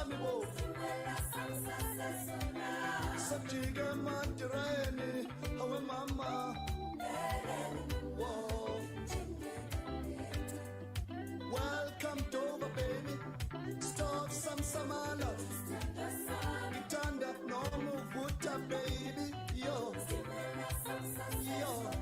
sami bo Saptiga mantirani hawe mama Whoa. Welcome to my baby Stop some love Stand up no move put up baby Yo Yo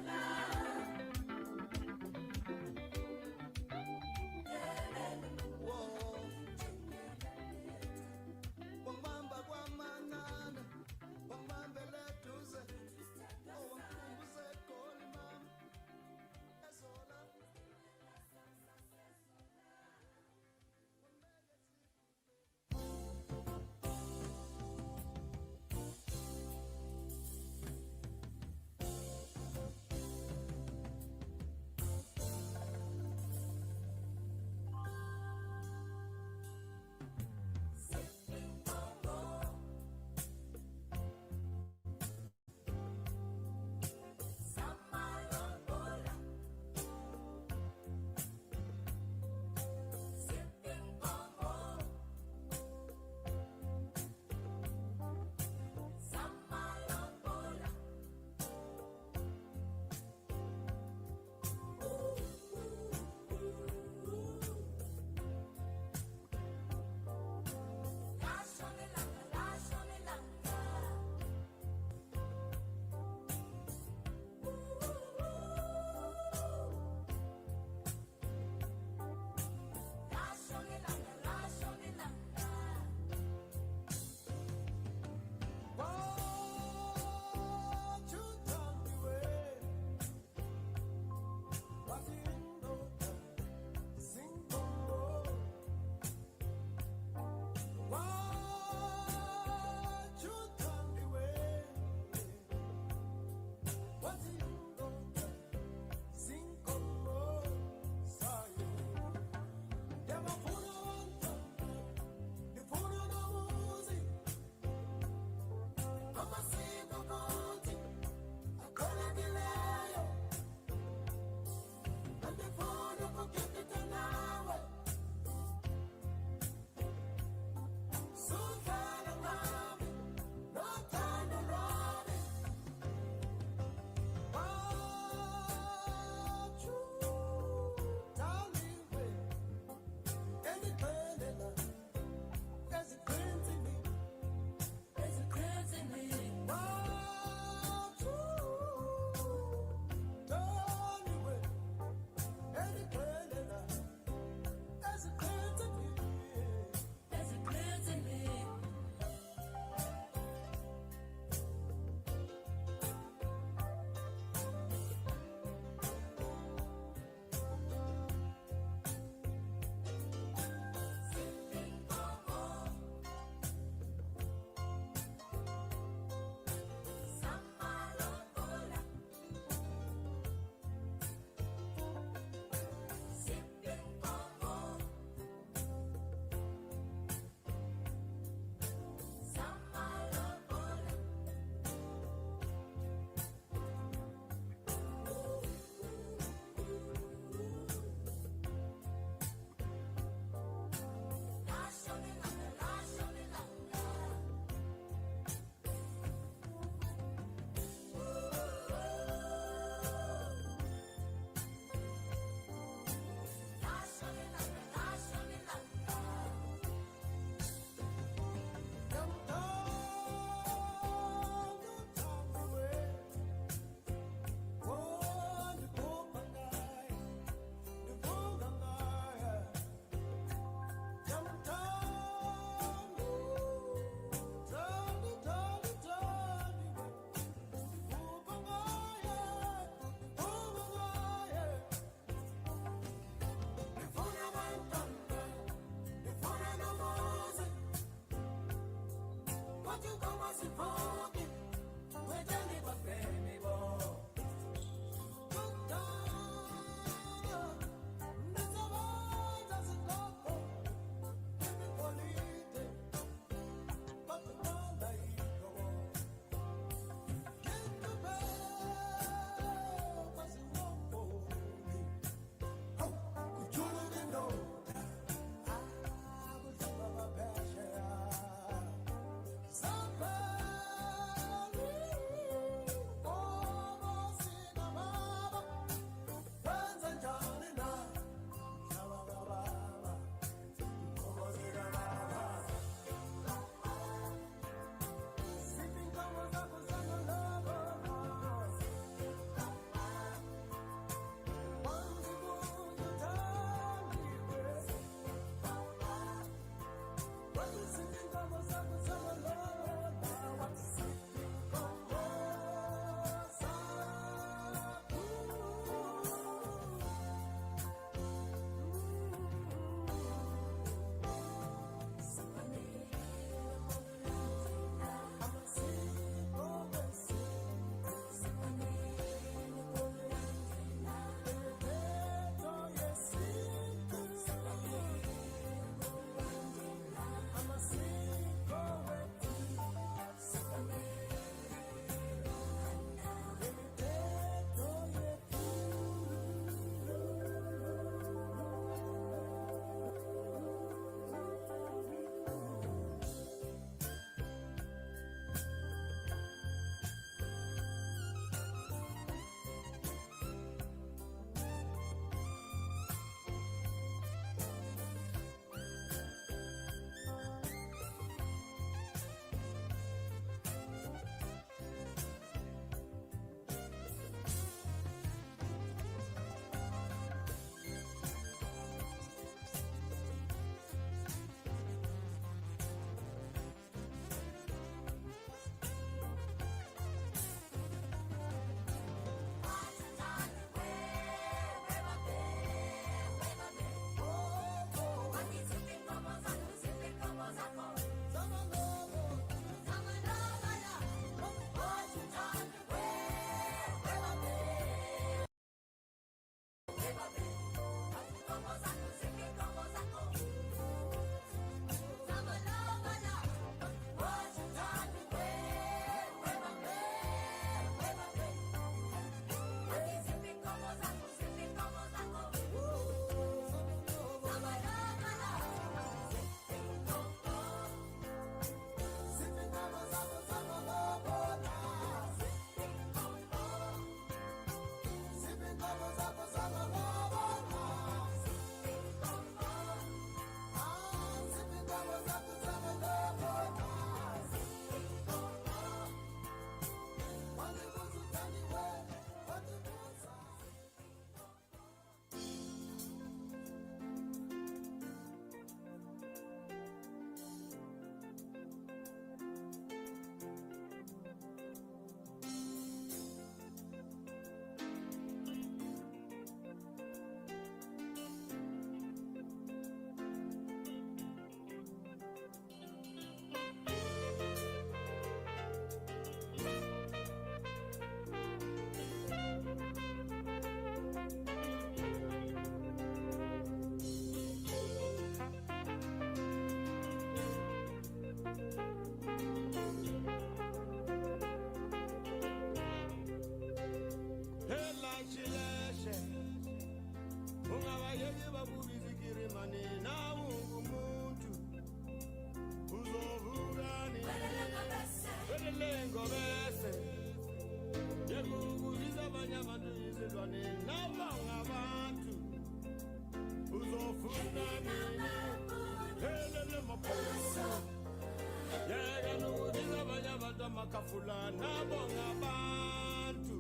makafulana bonga bantu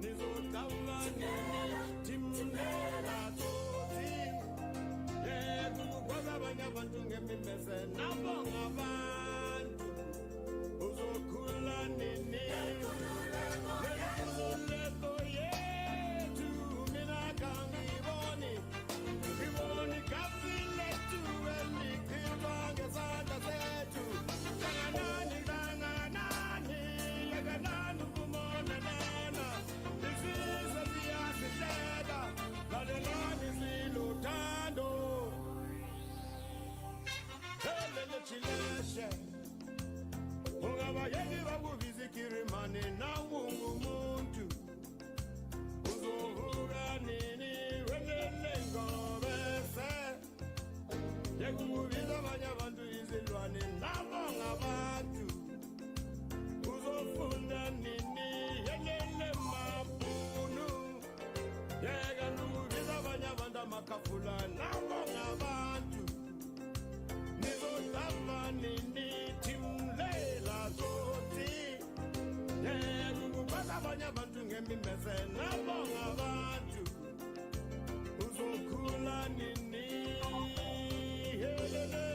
nizotavanini timlela toti yekukwaza abanye abantu ngemimese nabonga bantu uzokhula nini lekululeko yethu mina kangiboni ngiboni gazi lethu elichithwa ngezandla zethu ungabayeki bakuvizikirimane nawungumuntu uzovuka nini welele ngobese yekukubiza abanye abantu izilwane nabonga abantu uzofunda nini yelele mabunu yeka nukubiza abanye abantu amakafula nabonga abantu nizolava nini timlela zoti yeka ukukwaza abanye abantu ngemimese nabonga abantu uzokhula nini yelele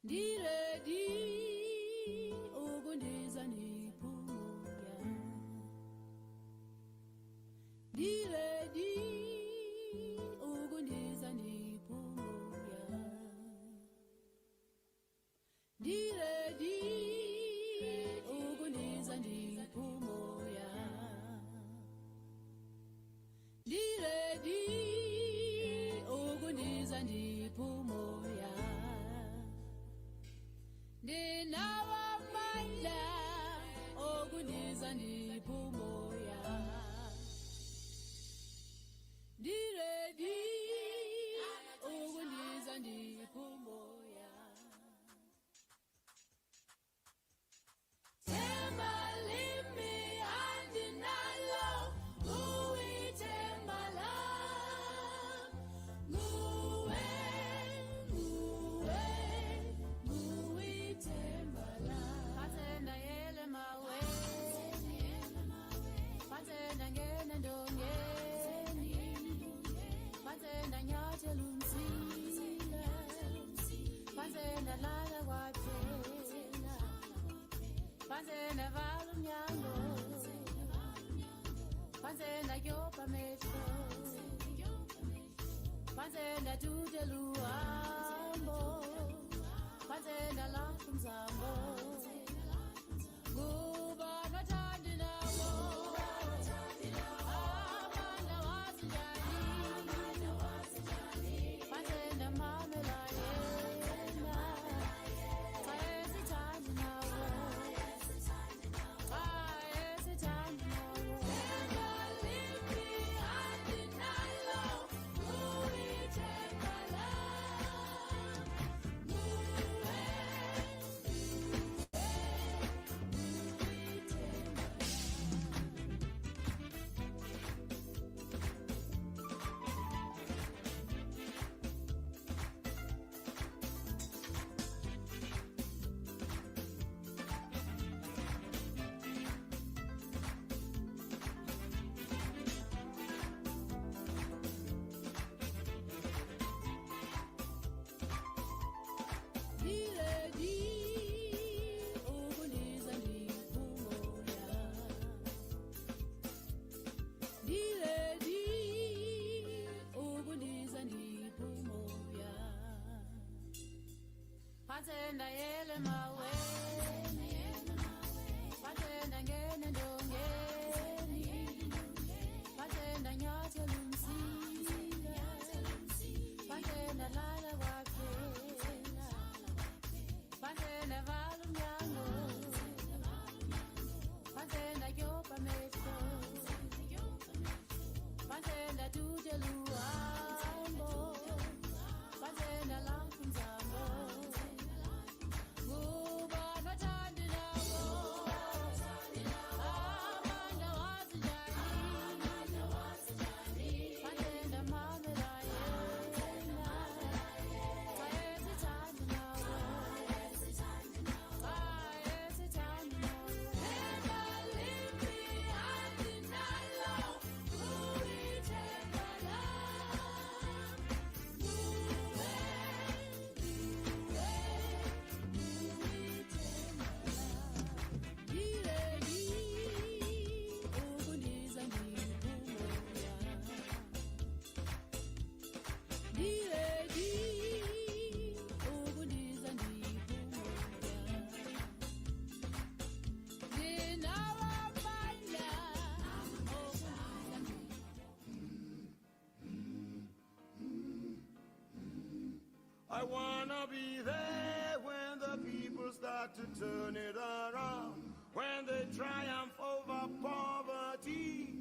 Diredi ugundiza nipumuya. Diredi ugundiza nipumuya. Diredi ugundiza nipumuya. Diredi ugundiza nipumuya. Ninawamandla okundiza niphumoya. Diredi okundiza niphumoya. Themba limi andinalo uithemba lami. Nguwe uithemba lami. Pathenda yele mawe. Pathenda ngene ndongeni. Pathenda nyathela umsila. Pathenda lala kwaphela. Pathenda vala umnyango. Pathenda kyopa amehlo. Pathenda tudela uhambo. Pathenda lahla umzambo. Kuba nothandi nawo. Amandla wazi njani. Pathenda mamela yena. Xa esithandi nawo. Xa esithandi nawo. Themba limi andinalo uithemba lami. Diredi ukundiza niphumoya. Diredi ukundiza niphumoya. Pathenda yele mawe. Pathenda ngene ndongeni. Pathenda nyathela umsila. Pathenda lala kwaphela. Pathenda vala umnyango. Pathenda kyopa amehlo. Pathenda tudela uhambo. Pathenda lahla umzambo. Kuba nothandi nawo. Amandla wazi njani. Pathenda mamela yena. Xa esithandi nawo. Xa esithandi nawo. Themba limi andinalo uithemba lami. Diredi ukundiza niphumoya. Diredi ukundiza niphumoya. Ninawamandla okundiza I wanna be there when the people start to turn it around, when they triumph over poverty.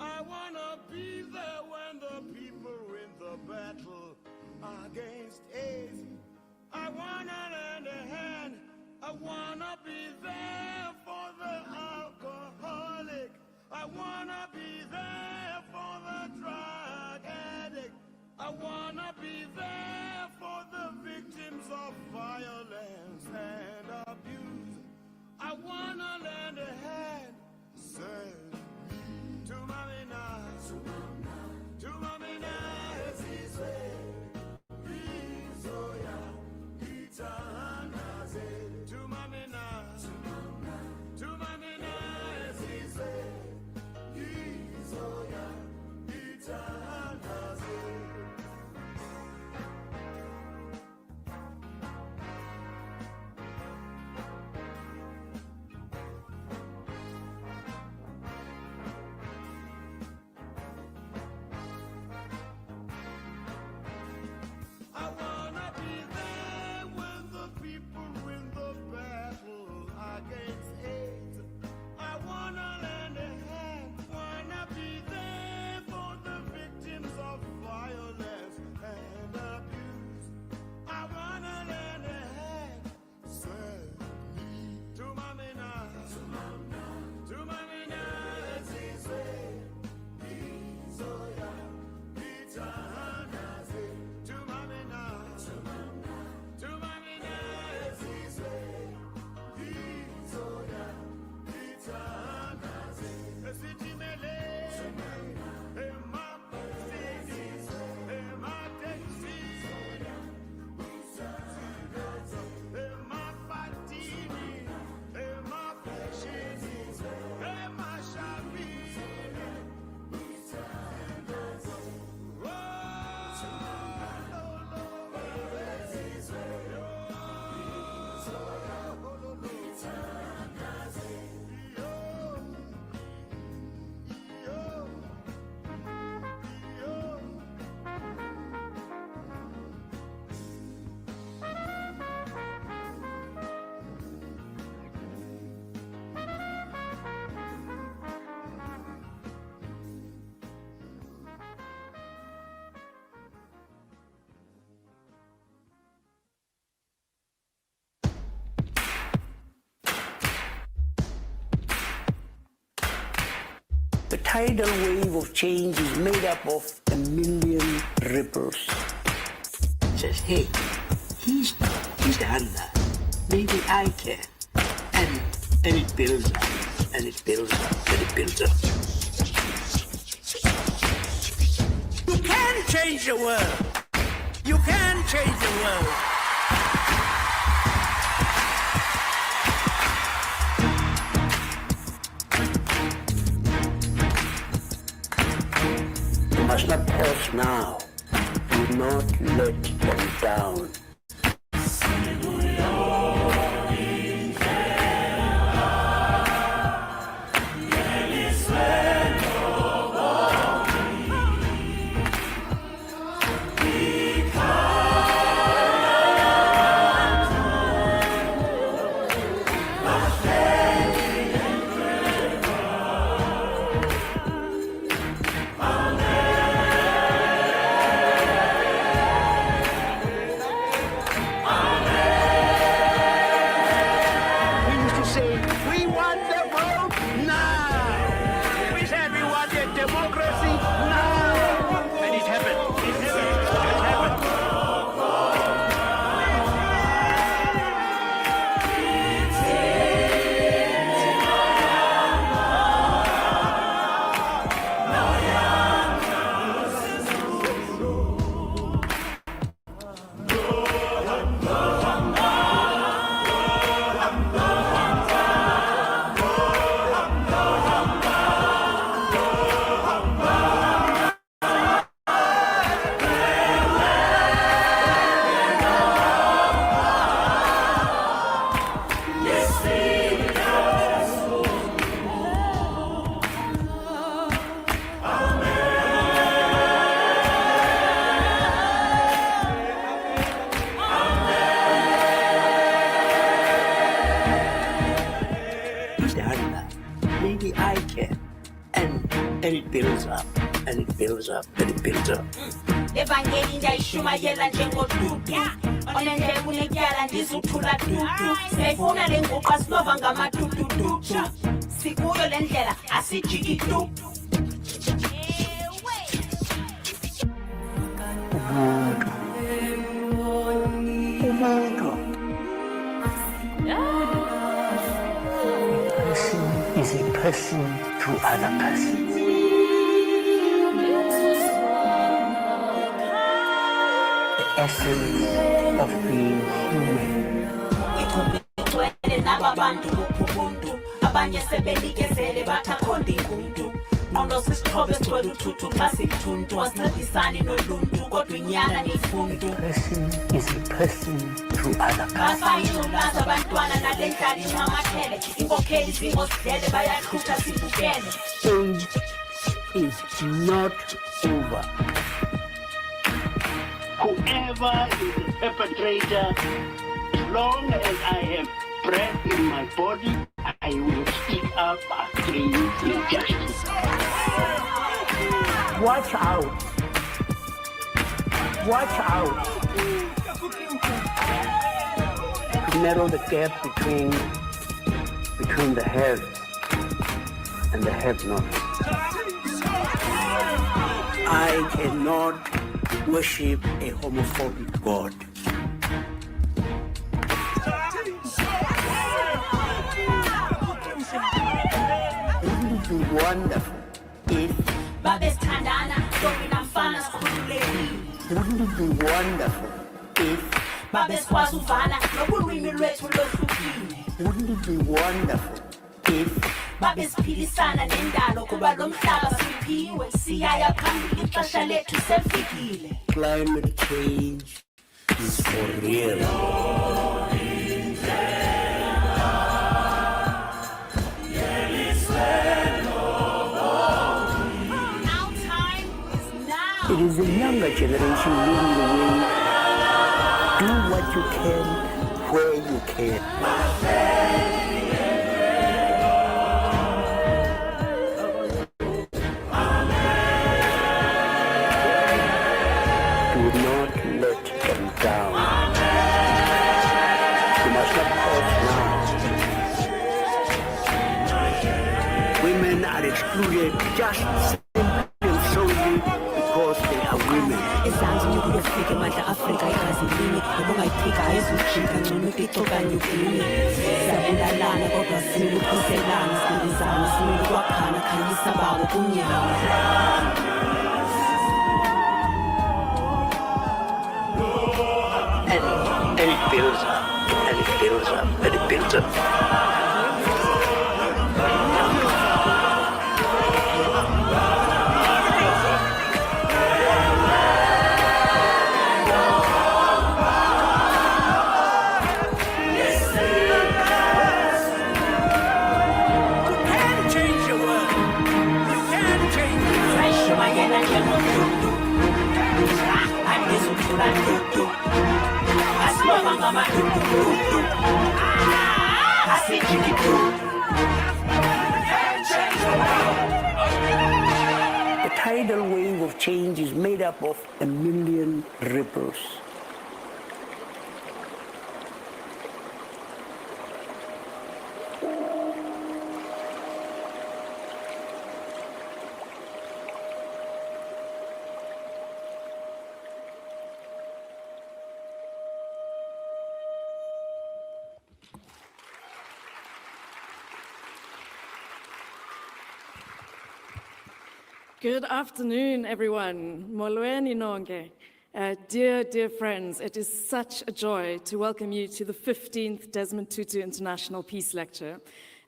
I wanna be there when the people win the battle against AIDS. I wanna lend a hand. I wanna be there for the alcoholic. I wanna be there for the drug addict. I wanna be there for the victims of violence and abuse. I wanna lend a hand, say, to Mamina, to Mamina, as he said, please, oh yeah. tidal wave of change is made up of a million ripples. Says, hey, he's done that. Maybe I can. And it builds up, and it builds up, and it builds up. You can change the world. You can change the world. You must not pause now. Do not let them down. Maybe I can. And it builds up, and it builds up, and it builds up. Evangeli ndayishumayela njengodudu onendlela kunetyala ndizuthula dudu siyayifuna le nguqu asilova ngamadudududu sikuyo le ndlela asijiki du Umuntu is a person to other persons. The essence of being human. nababantu ubuntu abanye sebenikezele bathakhonda inguntu nono sisixhobe sigcwele uthuthu xa sikuthuntu asincedisani noluntu kodwa inyana neyifuntu Person is a person to other persons. basayinxulaza abantwana nale ndlala incamathele inkokheli zingosidlele bayahlutha sibukele Age is not over. Whoever is a perpetrator, as long as I have breath in my body, I will speak up against injustice. Watch out. Watch out. To narrow the gap between the haves and the have-nots. I cannot worship a homophobic God. Wouldn't it be wonderful if babesithandana ntombi namfana sikhululekile Wouldn't it be wonderful if babesikwazi uvana nobulwimi lwethu lohlukile Wouldn't it be wonderful if babesiphilisana nendalo kuba lo mhlaba siphiwe siyaya phambili ixesha lethu sefikile climate change is for real? Our time is now It is the younger generation leading the way. Do what you can, where you can. Do not let them down. You must not pause now. Women are a excluded just simply and solely because they are women. Izanzu ukufika manje Afrika igazi lini ukungayifika ayizujika ngcono ukixokanye ugcine siyabulalana kodwa sinukhuselana sibizana sinokwakhana khanyisa babo kunyawo. And it builds up, and it builds up, and it builds up. The tidal wave of change is made up of a million ripples. Good afternoon, everyone. Molweni nonke. Dear friends, it is such a joy to welcome you to the 15th Desmond Tutu International Peace Lecture.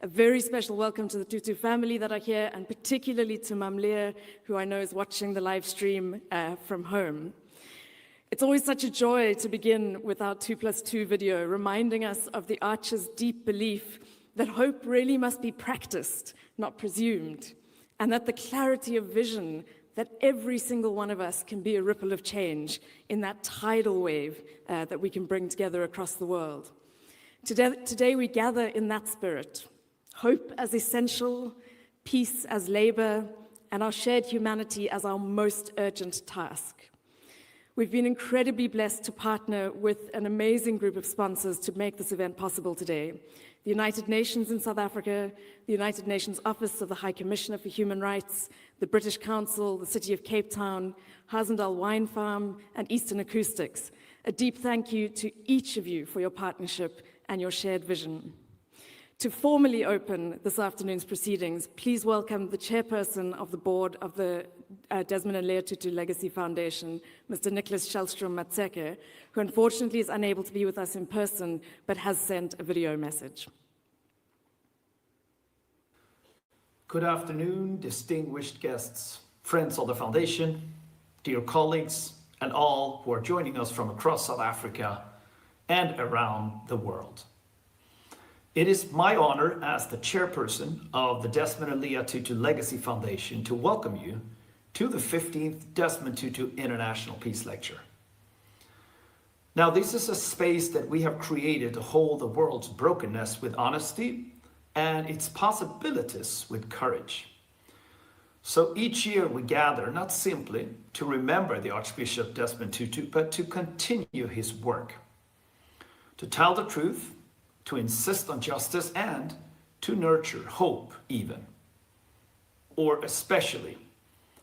A very special welcome to the Tutu family that are here, and particularly to Mamleer, who I know is watching the live stream from home. It's always such a joy to begin with our 2+2 video, reminding us of the Archer's deep belief that hope really must be practiced, not presumed, and that the clarity of vision that every single one of us can be a ripple of change in that tidal wave that we can bring together across the world. Today we gather in that spirit, hope as essential, peace as labor, and our shared humanity as our most urgent task. We've been incredibly blessed to partner with an amazing group of sponsors to make this event possible today. The United Nations in South Africa, the United Nations Office of the High Commissioner for Human Rights, the British Council, the City of Cape Town, Hazendal Wine Farm, and Eastern Acoustics. A deep thank you to each of you for your partnership and your shared vision. To formally open this afternoon's proceedings, please welcome the chairperson of the board of the Desmond and Leah Tutu Legacy Foundation, Mr. Nicholas Shellstrom-Matseke, who unfortunately is unable to be with us in person, but has sent a video message. Good afternoon, distinguished guests, friends of the foundation, dear colleagues, and all who are joining us from across South Africa and around the world. It is my honor as the chairperson of the Desmond and Leah Tutu Legacy Foundation to welcome you to the 15th Desmond Tutu International Peace Lecture. Now, this is a space that we have created to hold the world's brokenness with honesty and its possibilities with courage. So each year we gather not simply to remember the Archbishop Desmond Tutu, but to continue his work, to tell the truth, to insist on justice, and to nurture hope even, or especially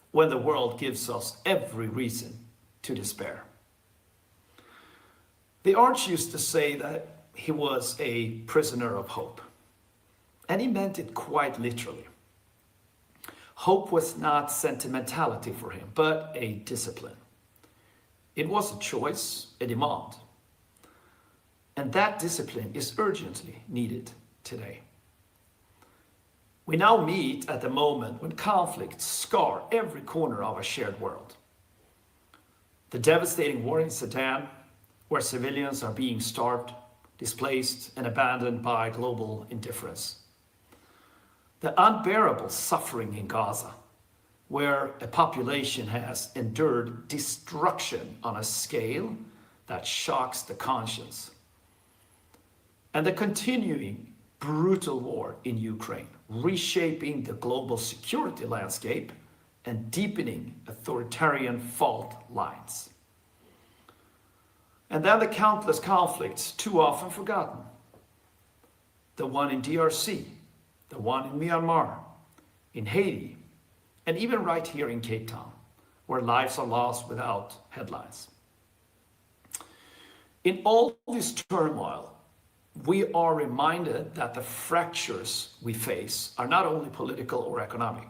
when the world gives us every reason to despair. The Arch used to say that he was a prisoner of hope, and he meant it quite literally. Hope was not sentimentality for him, but a discipline. It was a choice, a demand. And that discipline is urgently needed today. We now meet at the moment when conflicts scar every corner of our shared world. The devastating war in Sudan, where civilians are being starved, displaced, and abandoned by global indifference. The unbearable suffering in Gaza, where a population has endured destruction on a scale that shocks the conscience. And the continuing brutal war in Ukraine, reshaping the global security landscape and deepening authoritarian fault lines. And then the countless conflicts too often forgotten. The one in DRC, the one in Myanmar, in Haiti, and even right here in Cape Town, where lives are lost without headlines. In all this turmoil, we are reminded that the fractures we face are not only political or economic.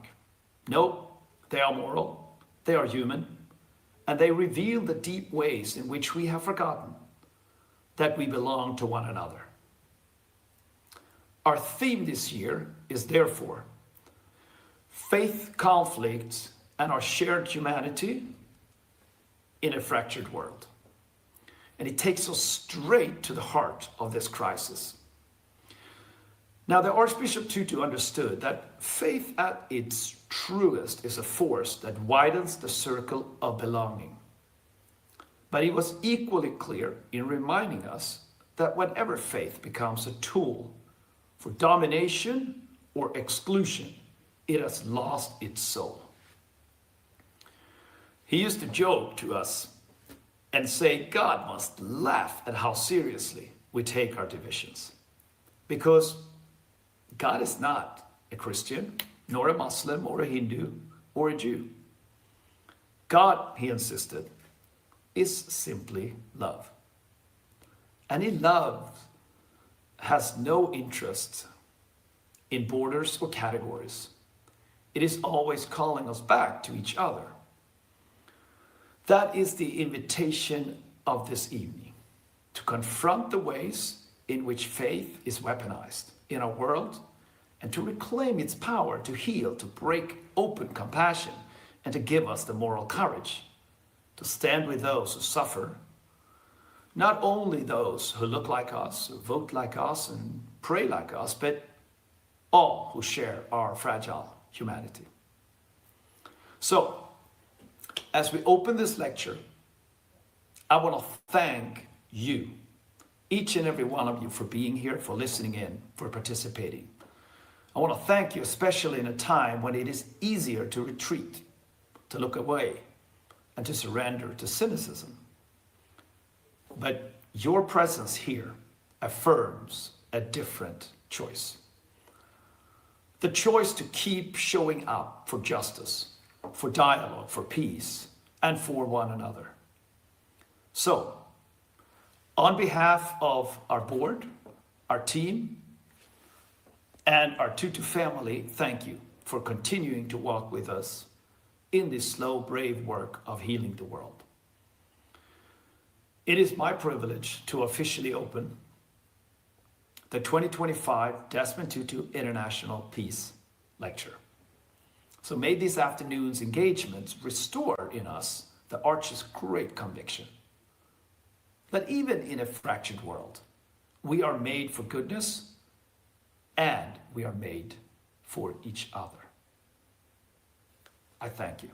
No, they are moral, they are human, and they reveal the deep ways in which we have forgotten that we belong to one another. Our theme this year is therefore faith, conflict, and our shared humanity in a fractured world. And it takes us straight to the heart of this crisis. Now, the Archbishop Tutu understood that faith at its truest is a force that widens the circle of belonging. But he was equally clear in reminding us that whenever faith becomes a tool for domination or exclusion, it has lost its soul. He used to joke to us and say God must laugh at how seriously we take our divisions. Because God is not a Christian, nor a Muslim, or a Hindu, or a Jew. God, he insisted, is simply love. And in love has no interest in borders or categories. It is always calling us back to each other. That is the invitation of this evening, to confront the ways in which faith is weaponized in our world, and to reclaim its power to heal, to break open compassion, and to give us the moral courage to stand with those who suffer, not only those who look like us, who vote like us, and pray like us, but all who share our fragile humanity. So, as we open this lecture, I want to thank you, each and every one of you, for being here, for listening in, for participating. I want to thank you, especially in a time when it is easier to retreat, to look away, and to surrender to cynicism. But your presence here affirms a different choice. The choice to keep showing up for justice, for dialogue, for peace, and for one another. So, on behalf of our board, our team, and our Tutu family, thank you for continuing to walk with us in this slow, brave work of healing the world. It is my privilege to officially open the 2025 Desmond Tutu International Peace Lecture. So may this afternoon's engagements restore in us the Arch's great conviction that even in a fractured world, we are made for goodness and we are made for each other. I thank you.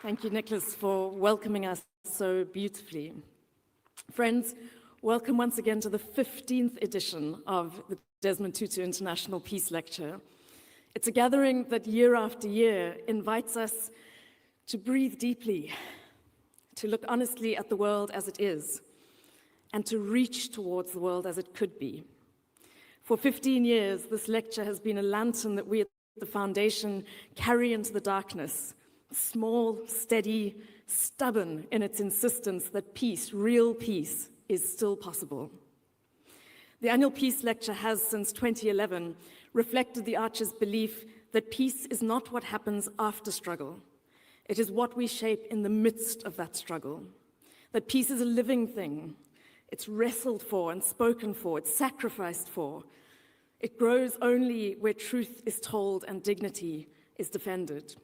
Thank you, Nicholas, for welcoming us so beautifully. Friends, welcome once again to the 15th edition of the Desmond Tutu International Peace Lecture. It's a gathering that year after year invites us to breathe deeply, to look honestly at the world as it is, and to reach towards the world as it could be. For 15 years, this lecture has been a lantern that we at the Foundation carry into the darkness, small, steady, stubborn in its insistence that peace, real peace, is still possible. The annual Peace Lecture has, since 2011, reflected the Arch's belief that peace is not what happens after struggle. It is what we shape in the midst of that struggle. That peace is a living thing. It's wrestled for and spoken for. It's sacrificed for. It grows only where truth is told and dignity is defended.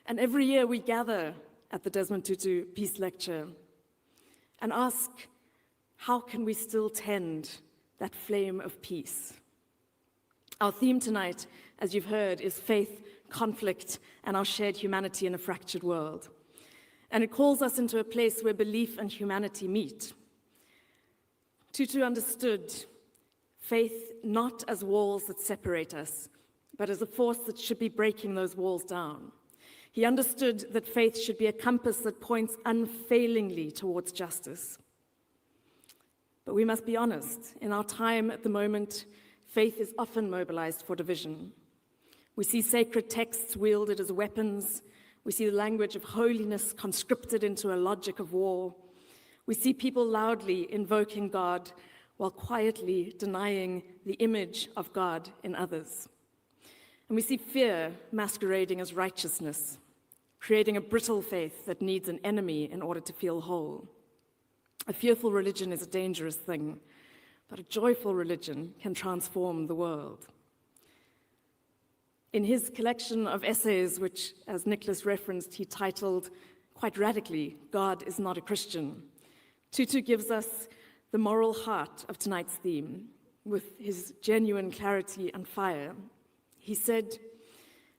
And every year we gather at the Desmond Tutu Peace Lecture and ask, how can we still tend that flame of peace? Our theme tonight, as you've heard, is faith, conflict, and our shared humanity in a fractured world. And it calls us into a place where belief and humanity meet. Tutu understood faith not as walls that separate us, but as a force that should be breaking those walls down. He understood that faith should be a compass that points unfailingly towards justice. But we must be honest, in our time at the moment, faith is often mobilized for division. We see sacred texts wielded as weapons. We see the language of holiness conscripted into a logic of war. We see people loudly invoking God while quietly denying the image of God in others. And we see fear masquerading as righteousness, creating a brittle faith that needs an enemy in order to feel whole. A fearful religion is a dangerous thing, but a joyful religion can transform the world. In his collection of essays, which, as Nicholas referenced, he titled quite radically, "God is Not a Christian," Tutu gives us the moral heart of tonight's theme with his genuine clarity and fire. He said,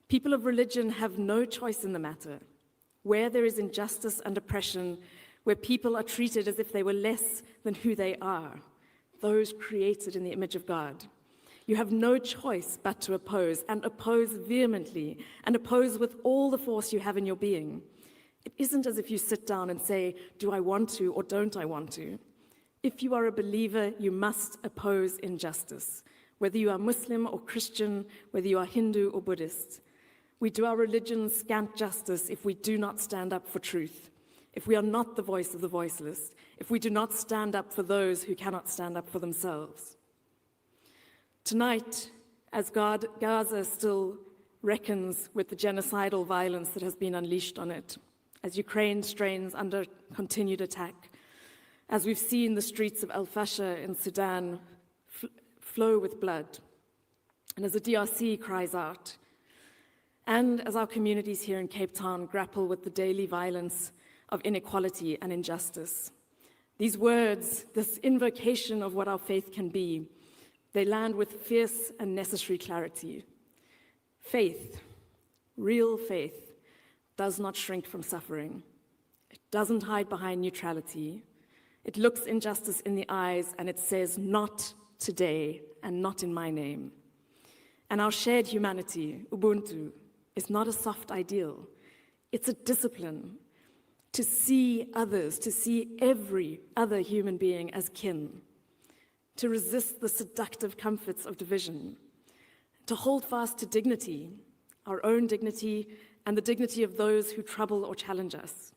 "People of religion have no choice in the matter. Where there is injustice and oppression, where people are treated as if they were less than who they are, those created in the image of God, you have no choice but to oppose, and oppose vehemently, and oppose with all the force you have in your being. It isn't as if you sit down and say, do I want to or don't I want to? If you are a believer, you must oppose injustice, whether you are Muslim or Christian, whether you are Hindu or Buddhist. We do our religion scant justice if we do not stand up for truth, if we are not the voice of the voiceless, if we do not stand up for those who cannot stand up for themselves." Tonight, as Gaza still reckons with the genocidal violence that has been unleashed on it, as Ukraine strains under continued attack, as we've seen the streets of Al-Fasher in Sudan flow with blood, and as the DRC cries out, and as our communities here in Cape Town grapple with the daily violence of inequality and injustice, these words, this invocation of what our faith can be, they land with fierce and necessary clarity. Faith, real faith, does not shrink from suffering. It doesn't hide behind neutrality. It looks injustice in the eyes and it says, not today and not in my name. And our shared humanity, Ubuntu, is not a soft ideal. It's a discipline to see others, to see every other human being as kin, to resist the seductive comforts of division, to hold fast to dignity, our own dignity, and the dignity of those who trouble or challenge us.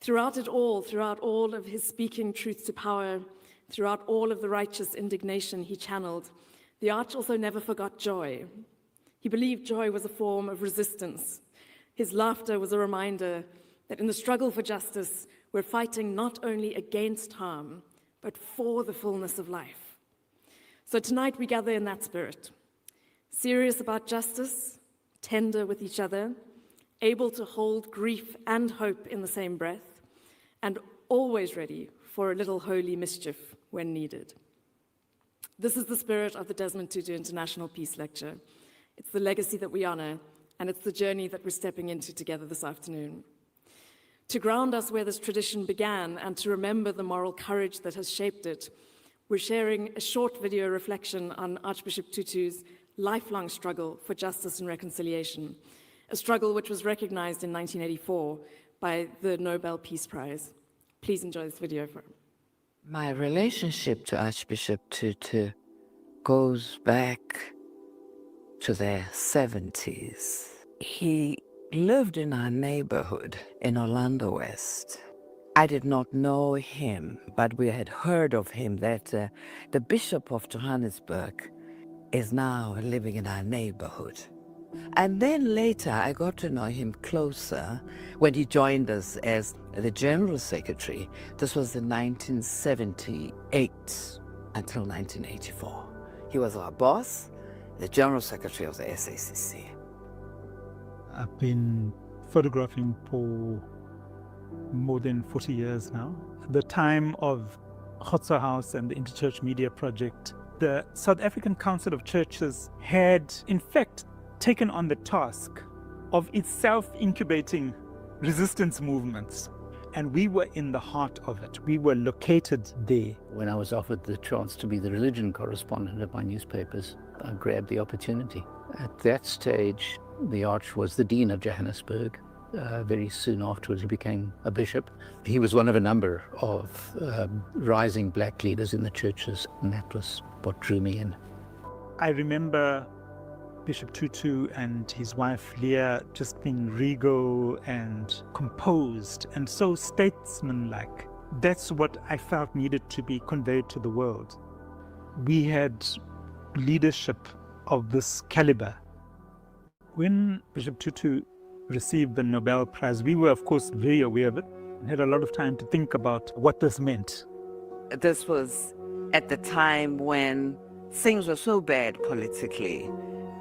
Throughout all of his speaking truth to power, throughout all of the righteous indignation he channeled, the Arch also never forgot joy. He believed joy was a form of resistance. His laughter was a reminder that in the struggle for justice, we're fighting not only against harm, but for the fullness of life. So tonight we gather in that spirit, serious about justice, tender with each other, able to hold grief and hope in the same breath, and always ready for a little holy mischief when needed. This is the spirit of the Desmond Tutu International Peace Lecture. It's the legacy that we honor, and it's the journey that we're stepping into together this afternoon. To ground us where this tradition began and to remember the moral courage that has shaped it, we're sharing a short video reflection on Archbishop Tutu's lifelong struggle for justice and reconciliation, a struggle which was recognized in 1984 by the Nobel Peace Prize. Please enjoy this video. My relationship to Archbishop Tutu goes back to the 70s. He lived in our neighborhood in Orlando West. I did not know him, but we had heard of him that the Bishop of Johannesburg is now living in our neighborhood. And then later I got to know him closer when he joined us as the General Secretary. This was in 1978 until 1984. He was our boss, the General Secretary of the SACC. I've been photographing for more than 40 years now. At the time of Khotso House and the Interchurch Media Project, the South African Council of Churches had, in fact, taken on the task of itself incubating resistance movements. And we were in the heart of it. We were located there. When I was offered the chance to be the religion correspondent of my newspapers, I grabbed the opportunity. At that stage, the Arch was the Dean of Johannesburg. very soon afterwards he became a bishop. He was one of a number of rising black leaders in the churches, and that was what drew me in. I remember Bishop Tutu and his wife Leah just being regal and composed and so statesmanlike. That's what I felt needed to be conveyed to the world. We had leadership of this caliber. When Bishop Tutu received the Nobel Prize, we were of course very aware of it and had a lot of time to think about what this meant. This was at the time when things were so bad politically.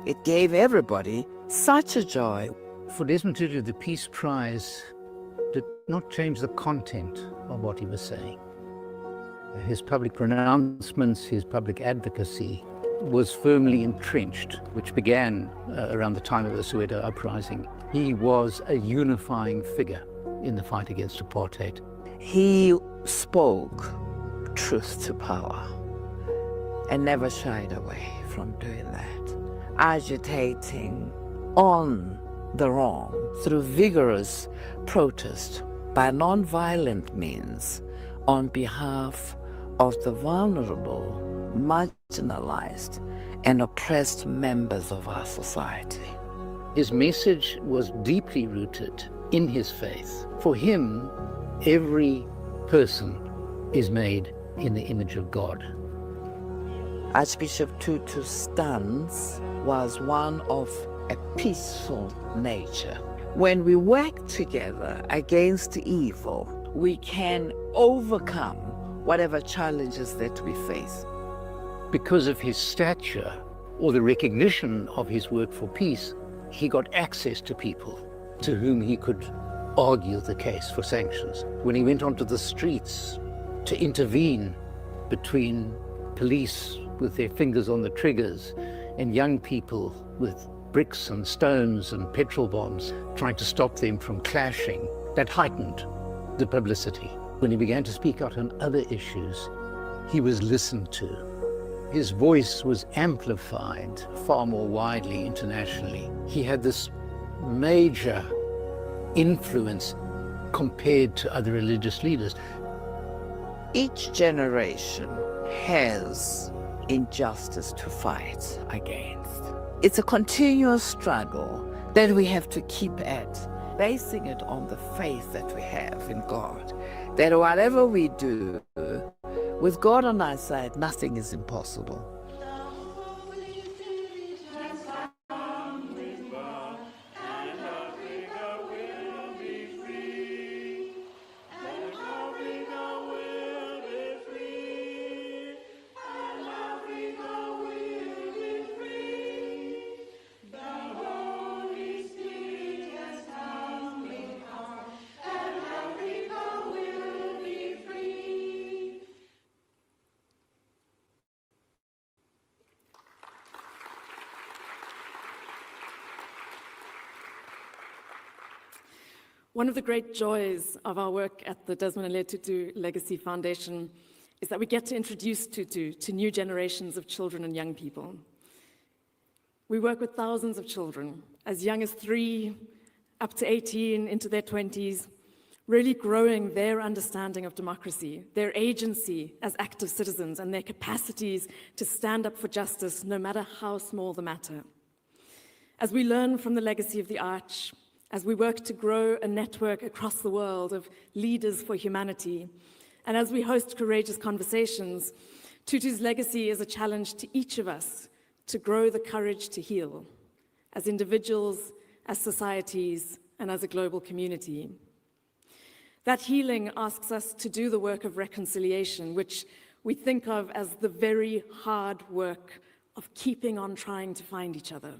It gave everybody such a joy. For Desmond Tutu, the Peace Prize did not change the content of what he was saying. His public pronouncements, his public advocacy was firmly entrenched, which began around the time of the Soweto uprising. He was a unifying figure in the fight against apartheid. He spoke truth to power and never shied away from doing that, agitating on the wrong through vigorous protest by non-violent means on behalf of the vulnerable, marginalized, and oppressed members of our society. His message was deeply rooted in his faith. For him, every person is made in the image of God. Archbishop Tutu's stance was one of a peaceful nature. When we work together against evil, we can overcome whatever challenges that we face. Because of his stature or the recognition of his work for peace, he got access to people to whom he could argue the case for sanctions. When he went onto the streets to intervene between police with their fingers on the triggers and young people with bricks and stones and petrol bombs trying to stop them from clashing, that heightened the publicity. When he began to speak out on other issues, he was listened to. His voice was amplified far more widely internationally. He had this major influence compared to other religious leaders. Each generation has injustice to fight against. It's a continuous struggle that we have to keep at, basing it on the faith that we have in God, that whatever we do, with God on our side, nothing is impossible. One of the great joys of our work at the Desmond Tutu Legacy Foundation is that we get to introduce Tutu to new generations of children and young people. We work with thousands of children, as young as 3, up to 18, into their 20s, really growing their understanding of democracy, their agency as active citizens, and their capacities to stand up for justice, no matter how small the matter. As we learn from the legacy of the Arch, as we work to grow a network across the world of leaders for humanity, and as we host courageous conversations, Tutu's legacy is a challenge to each of us to grow the courage to heal, as individuals, as societies, and as a global community. That healing asks us to do the work of reconciliation, which we think of as the very hard work of keeping on trying to find each other.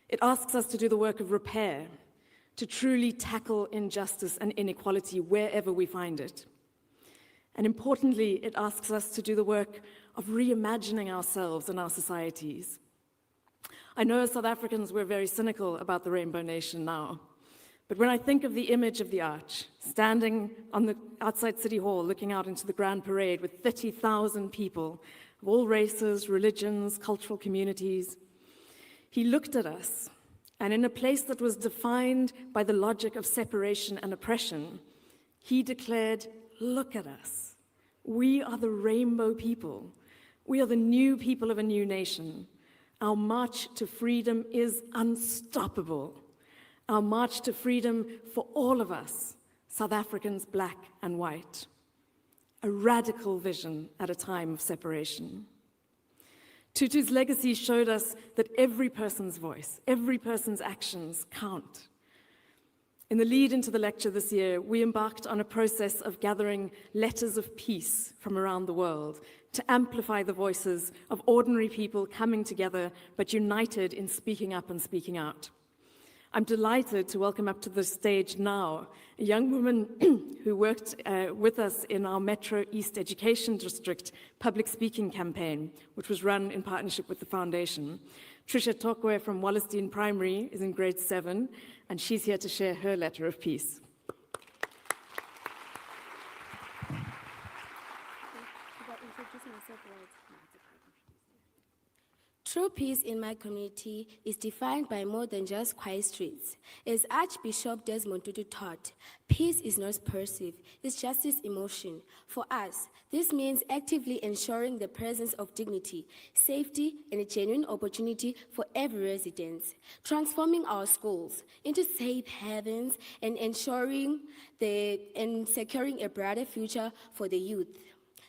It asks us to do the work of repair, to truly tackle injustice and inequality wherever we find it. And importantly, it asks us to do the work of reimagining ourselves and our societies. I know as South Africans, we're very cynical about the Rainbow Nation now. But when I think of the image of the Arch, standing outside City Hall, looking out into the Grand Parade with 30,000 people of all races, religions, cultural communities, he looked at us And in a place that was defined by the logic of separation and oppression, he declared, "Look at us. We are the rainbow people. We are the new people of a new nation. Our march to freedom is unstoppable. Our march to freedom for all of us, South Africans, black and white." A radical vision at a time of separation. Tutu's legacy showed us that every person's voice, every person's actions count. In the lead into the lecture this year, we embarked on a process of gathering letters of peace from around the world to amplify the voices of ordinary people coming together but united in speaking up and speaking out. I'm delighted to welcome up to the stage now a young woman who worked with us in our Metro East Education District public speaking campaign, which was run in partnership with the foundation. Trisha Tokwe from Wallerstein Primary is in grade 7, and she's here to share her letter of peace. True peace in my community is defined by more than just quiet streets. As Archbishop Desmond Tutu taught, peace is not perceived, it's just its emotion. For us, this means actively ensuring the presence of dignity, safety, and a genuine opportunity for every resident, transforming our schools into safe havens and ensuring and securing a brighter future for the youth.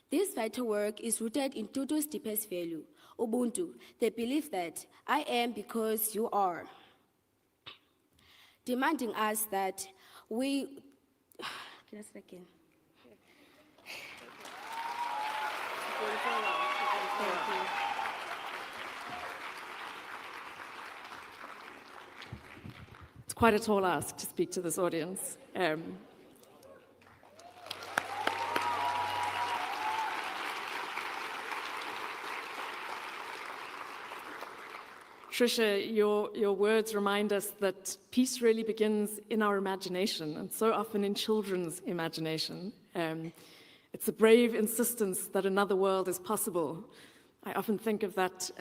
This vital work is rooted in Tutu's deepest value, Ubuntu, the belief that I am because you are, demanding us that we, can I say again? It's quite a tall ask to speak to this audience. Trisha, your words remind us that peace really begins in our imagination, and so often in children's imagination. It's a brave insistence that another world is possible. I often think of that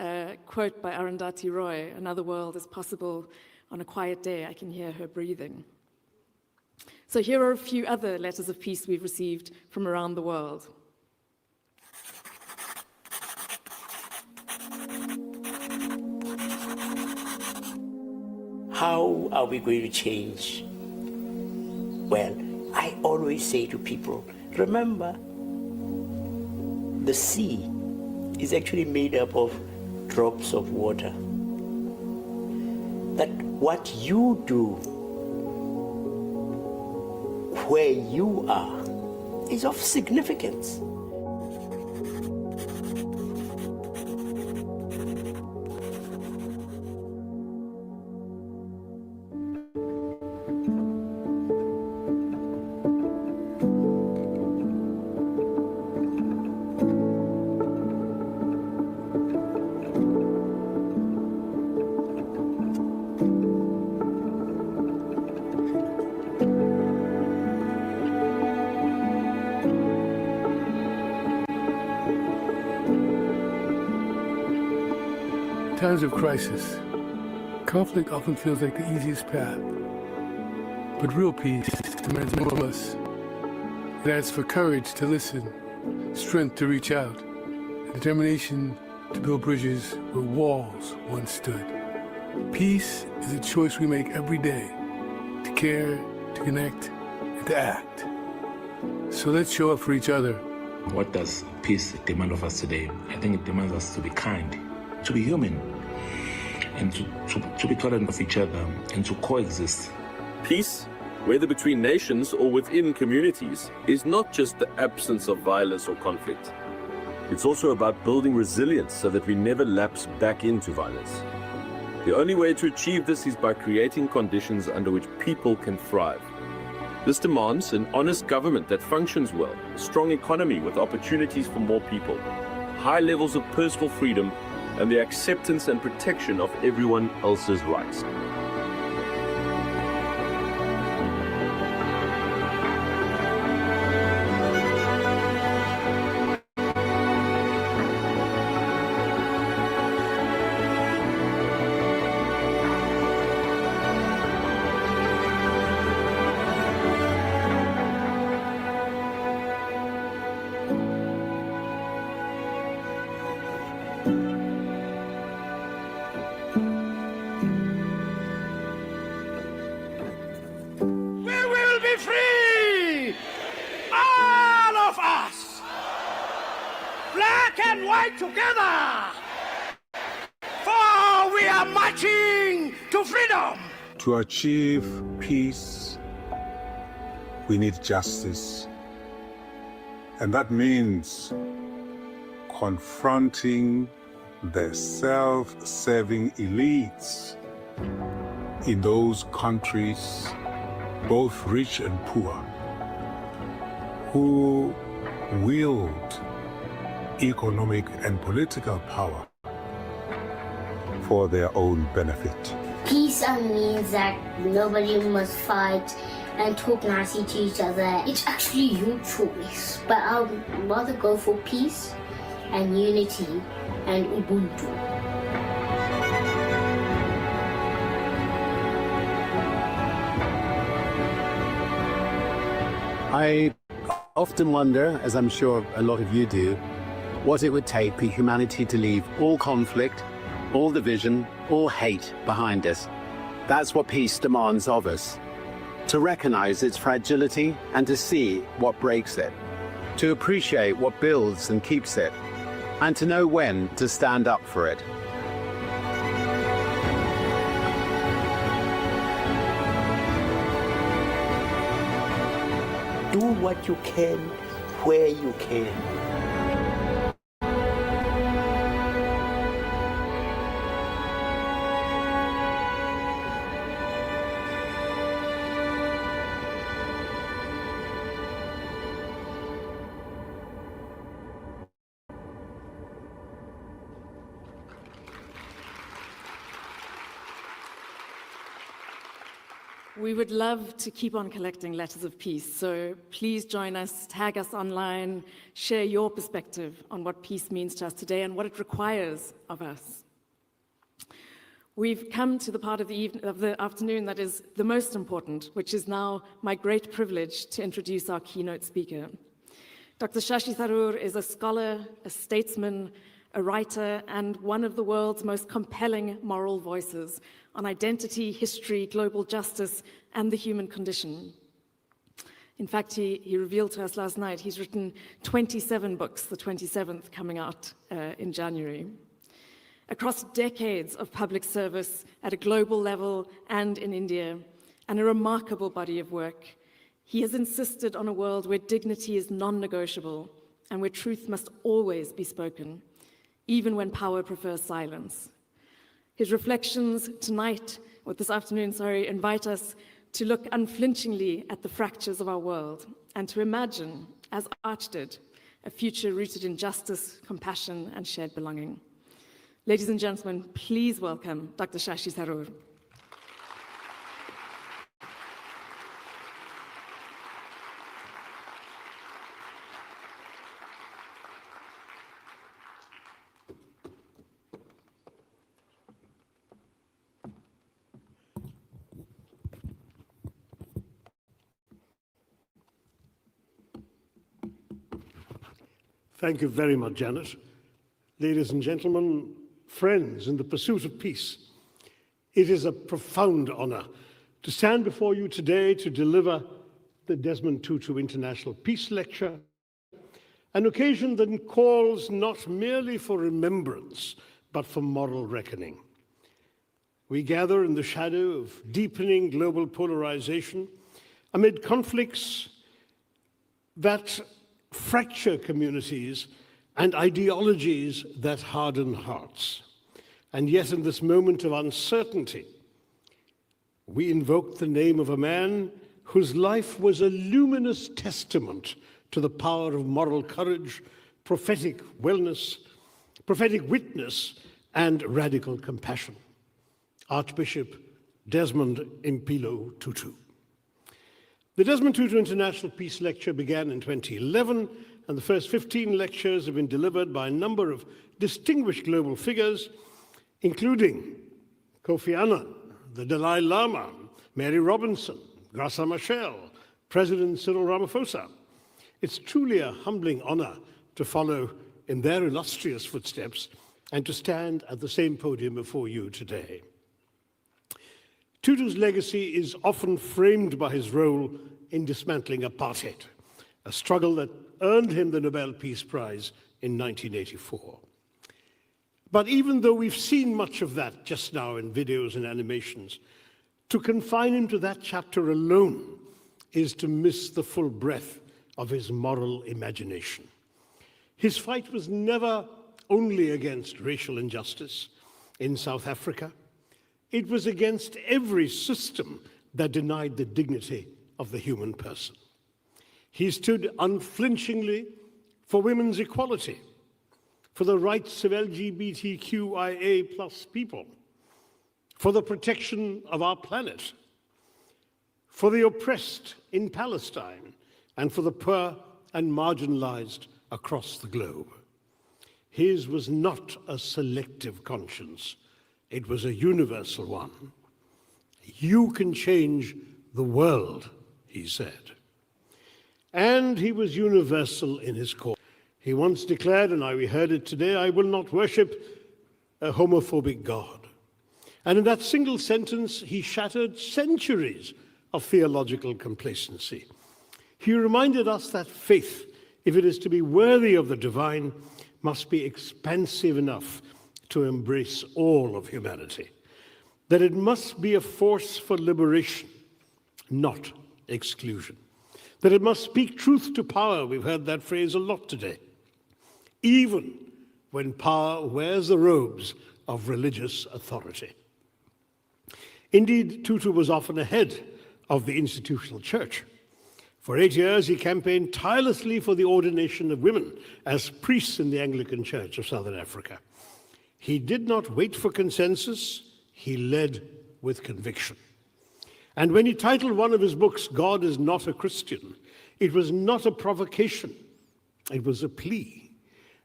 quote by Arundhati Roy, "Another world is possible on a quiet day, I can hear her breathing." So here are a few other letters of peace we've received from around the world. How are we going to change? Well, I always say to people, remember, the sea is actually made up of drops of water. That what you do where you are is of significance. Times of crisis, conflict often feels like the easiest path. But real peace demands more of us. It asks for courage to listen, strength to reach out, and determination to build bridges where walls once stood. Peace is a choice we make every day, to care, to connect, and to act. So let's show up for each other. What does peace demand of us today? I think it demands us to be kind, to be human, and to be tolerant of each other, and to coexist. Peace, whether between nations or within communities, is not just the absence of violence or conflict. It's also about building resilience so that we never lapse back into violence. The only way to achieve this is by creating conditions under which people can thrive. This demands an honest government that functions well, a strong economy with opportunities for more people, high levels of personal freedom, and the acceptance and protection of everyone else's rights. free! All of us! Black and white together! For we are marching to freedom! To achieve peace, we need justice. And that means confronting the self-serving elites in those countries, both rich and poor, who wield economic and political power for their own benefit. Peace means that nobody must fight and talk nasty to each other. It's actually your choice, but I would rather go for peace and unity and Ubuntu. I often wonder, as I'm sure a lot of you do, what it would take for humanity to leave all conflict, all division, all hate behind us. That's what peace demands of us. To recognize its fragility and to see what breaks it. To appreciate what builds and keeps it. And to know when to stand up for it. Do what you can, where you can. We would love to keep on collecting letters of peace, so please join us, tag us online, share your perspective on what peace means to us today and what it requires of us. We've come to the part of the afternoon that is the most important, which is now my great privilege to introduce our keynote speaker. Dr. Shashi Tharoor is a scholar, a statesman, a writer, and one of the world's most compelling moral voices on identity, history, global justice, and the human condition. In fact, he revealed to us last night he's written 27 books, the 27th coming out in January. Across decades of public service at a global level and in India, and a remarkable body of work, he has insisted on a world where dignity is non-negotiable and where truth must always be spoken, even when power prefers silence. His reflections tonight, or this afternoon, invite us to look unflinchingly at the fractures of our world and to imagine, as Arch did, a future rooted in justice, compassion, and shared belonging. Ladies and gentlemen, please welcome Dr. Shashi Tharoor. Thank you very much, Janet. Ladies and gentlemen, friends in the pursuit of peace, it is a profound honor to stand before you today to deliver the Desmond Tutu International Peace Lecture, an occasion that calls not merely for remembrance, but for moral reckoning. We gather in the shadow of deepening global polarization, amid conflicts that fracture communities and ideologies that harden hearts. And yet in this moment of uncertainty, we invoke the name of a man whose life was a luminous testament to the power of moral courage, prophetic witness, and radical compassion. Archbishop Desmond Tutu. The Desmond Tutu International Peace Lecture began in 2011, and the first 15 lectures have been delivered by a number of distinguished global figures, including Kofi Annan, the Dalai Lama, Mary Robinson, Graça Machel, President Cyril Ramaphosa. It's truly a humbling honor to follow in their illustrious footsteps and to stand at the same podium before you today. Tutu's legacy is often framed by his role in dismantling apartheid, a struggle that earned him the Nobel Peace Prize in 1984. But even though we've seen much of that just now in videos and animations, to confine him to that chapter alone is to miss the full breadth of his moral imagination. His fight was never only against racial injustice in South Africa. It was against every system that denied the dignity of the human person. He stood unflinchingly for women's equality, for the rights of LGBTQIA+ people, for the protection of our planet, for the oppressed in Palestine, and for the poor and marginalized across the globe. His was not a selective conscience. It was a universal one. You can change the world, he said. And he was universal in his call. He once declared, and we heard it today, I will not worship a homophobic God. And in that single sentence, he shattered centuries of theological complacency. He reminded us that faith, if it is to be worthy of the divine, must be expansive enough to embrace all of humanity. That it must be a force for liberation, not exclusion. That it must speak truth to power. We've heard that phrase a lot today. Even when power wears the robes of religious authority. Indeed, Tutu was often ahead of the institutional church. For 8 years, he campaigned tirelessly for the ordination of women as priests in the Anglican Church of Southern Africa. He did not wait for consensus, he led with conviction. And when he titled one of his books, God is Not a Christian, it was not a provocation, it was a plea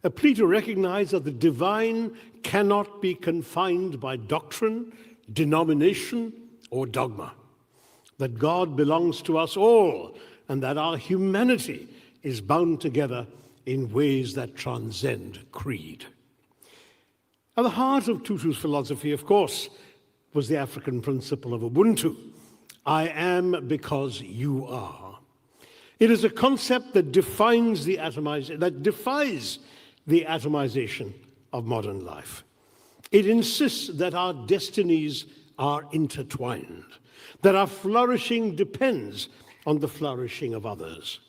to recognize that the divine cannot be confined by doctrine, denomination, or dogma. That God belongs to us all, and that our humanity is bound together in ways that transcend creed. At the heart of Tutu's philosophy, of course, was the African principle of Ubuntu. I am because you are. It is a concept that defies the atomization of modern life. It insists that our destinies are intertwined, that our flourishing depends on the flourishing of others.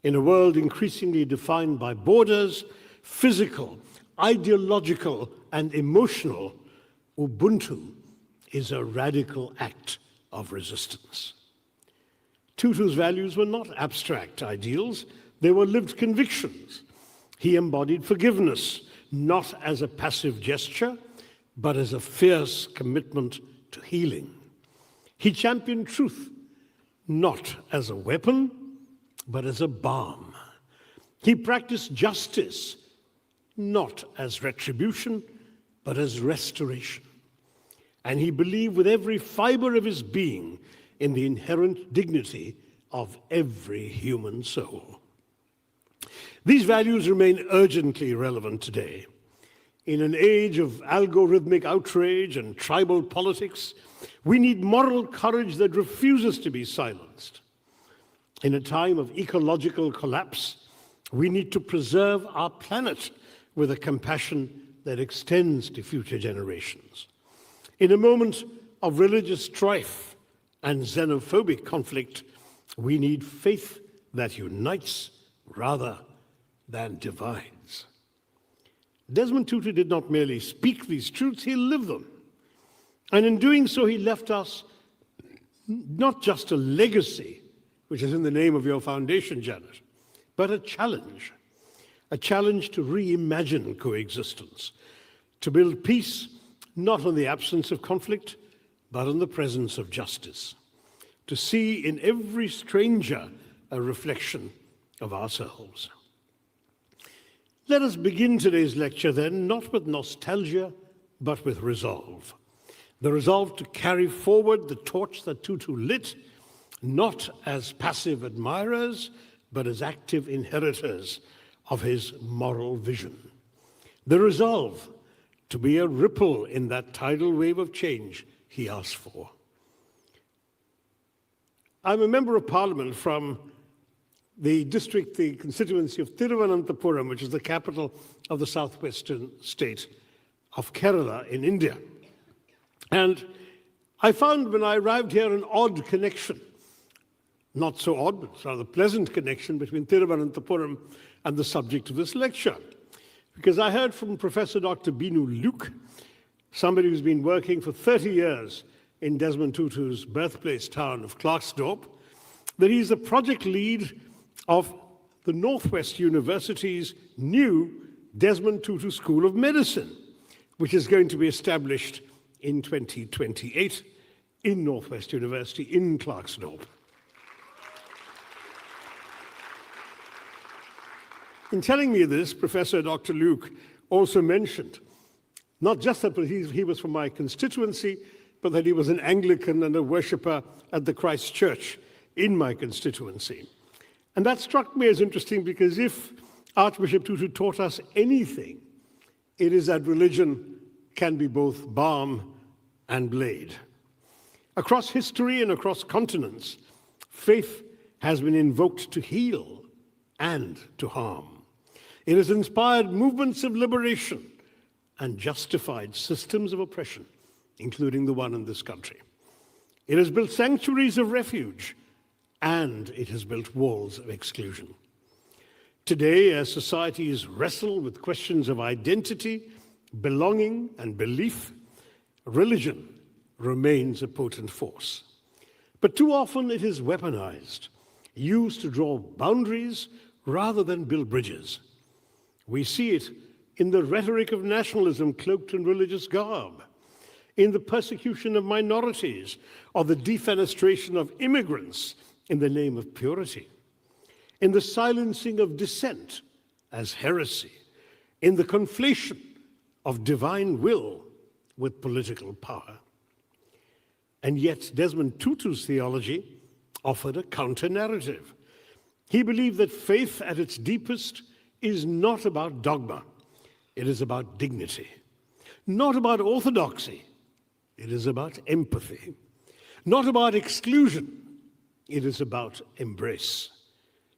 In a world increasingly defined by borders, physical, ideological, and emotional, Ubuntu is a radical act of resistance. Tutu's values were not abstract ideals, they were lived convictions. He embodied forgiveness, not as a passive gesture, but as a fierce commitment to healing. He championed truth, not as a weapon, but as a balm. He practiced justice, not as retribution, but as restoration. And he believed with every fiber of his being in the inherent dignity of every human soul. These values remain urgently relevant today. In an age of algorithmic outrage and tribal politics, we need moral courage that refuses to be silenced. In a time of ecological collapse, we need to preserve our planet with a compassion that extends to future generations. In a moment of religious strife and xenophobic conflict, we need faith that unites rather than divides. Desmond Tutu did not merely speak these truths, he lived them. And in doing so, he left us not just a legacy, which is in the name of your foundation, Janet, but a challenge to reimagine coexistence, to build peace not on the absence of conflict, but on the presence of justice, to see in every stranger a reflection of ourselves. Let us begin today's lecture then, not with nostalgia, but with resolve. The resolve to carry forward the torch that Tutu lit, not as passive admirers, but as active inheritors of his moral vision. The resolve to be a ripple in that tidal wave of change he asked for. I'm a member of parliament from the constituency of Thiruvananthapuram, which is the capital of the southwestern state of Kerala in India. And I found when I arrived here an odd connection, not so odd, but rather pleasant connection between Thiruvananthapuram and the subject of this lecture. Because I heard from Professor Dr. Binu Luke, somebody who's been working for 30 years in Desmond Tutu's birthplace town of Klerksdorp, that he's the project lead of the Northwest University's new Desmond Tutu School of Medicine, which is going to be established in 2028 in Northwest University in Klerksdorp. In telling me this, Professor Dr. Luke also mentioned not just that he was from my constituency, but that he was an Anglican and a worshipper at the Christ Church in my constituency. And that struck me as interesting because if Archbishop Tutu taught us anything, it is that religion can be both balm and blade. Across history and across continents, faith has been invoked to heal and to harm. It has inspired movements of liberation and justified systems of oppression, including the one in this country. It has built sanctuaries of refuge, and it has built walls of exclusion. Today, as societies wrestle with questions of identity, belonging, and belief, religion remains a potent force. But too often it is weaponized, used to draw boundaries rather than build bridges. We see it in the rhetoric of nationalism cloaked in religious garb, in the persecution of minorities, or the defenestration of immigrants in the name of purity, in the silencing of dissent as heresy, in the conflation of divine will with political power. And yet Desmond Tutu's theology offered a counter-narrative. He believed that faith at its deepest is not about dogma, it is about dignity. Not about orthodoxy, it is about empathy. Not about exclusion, it is about embrace.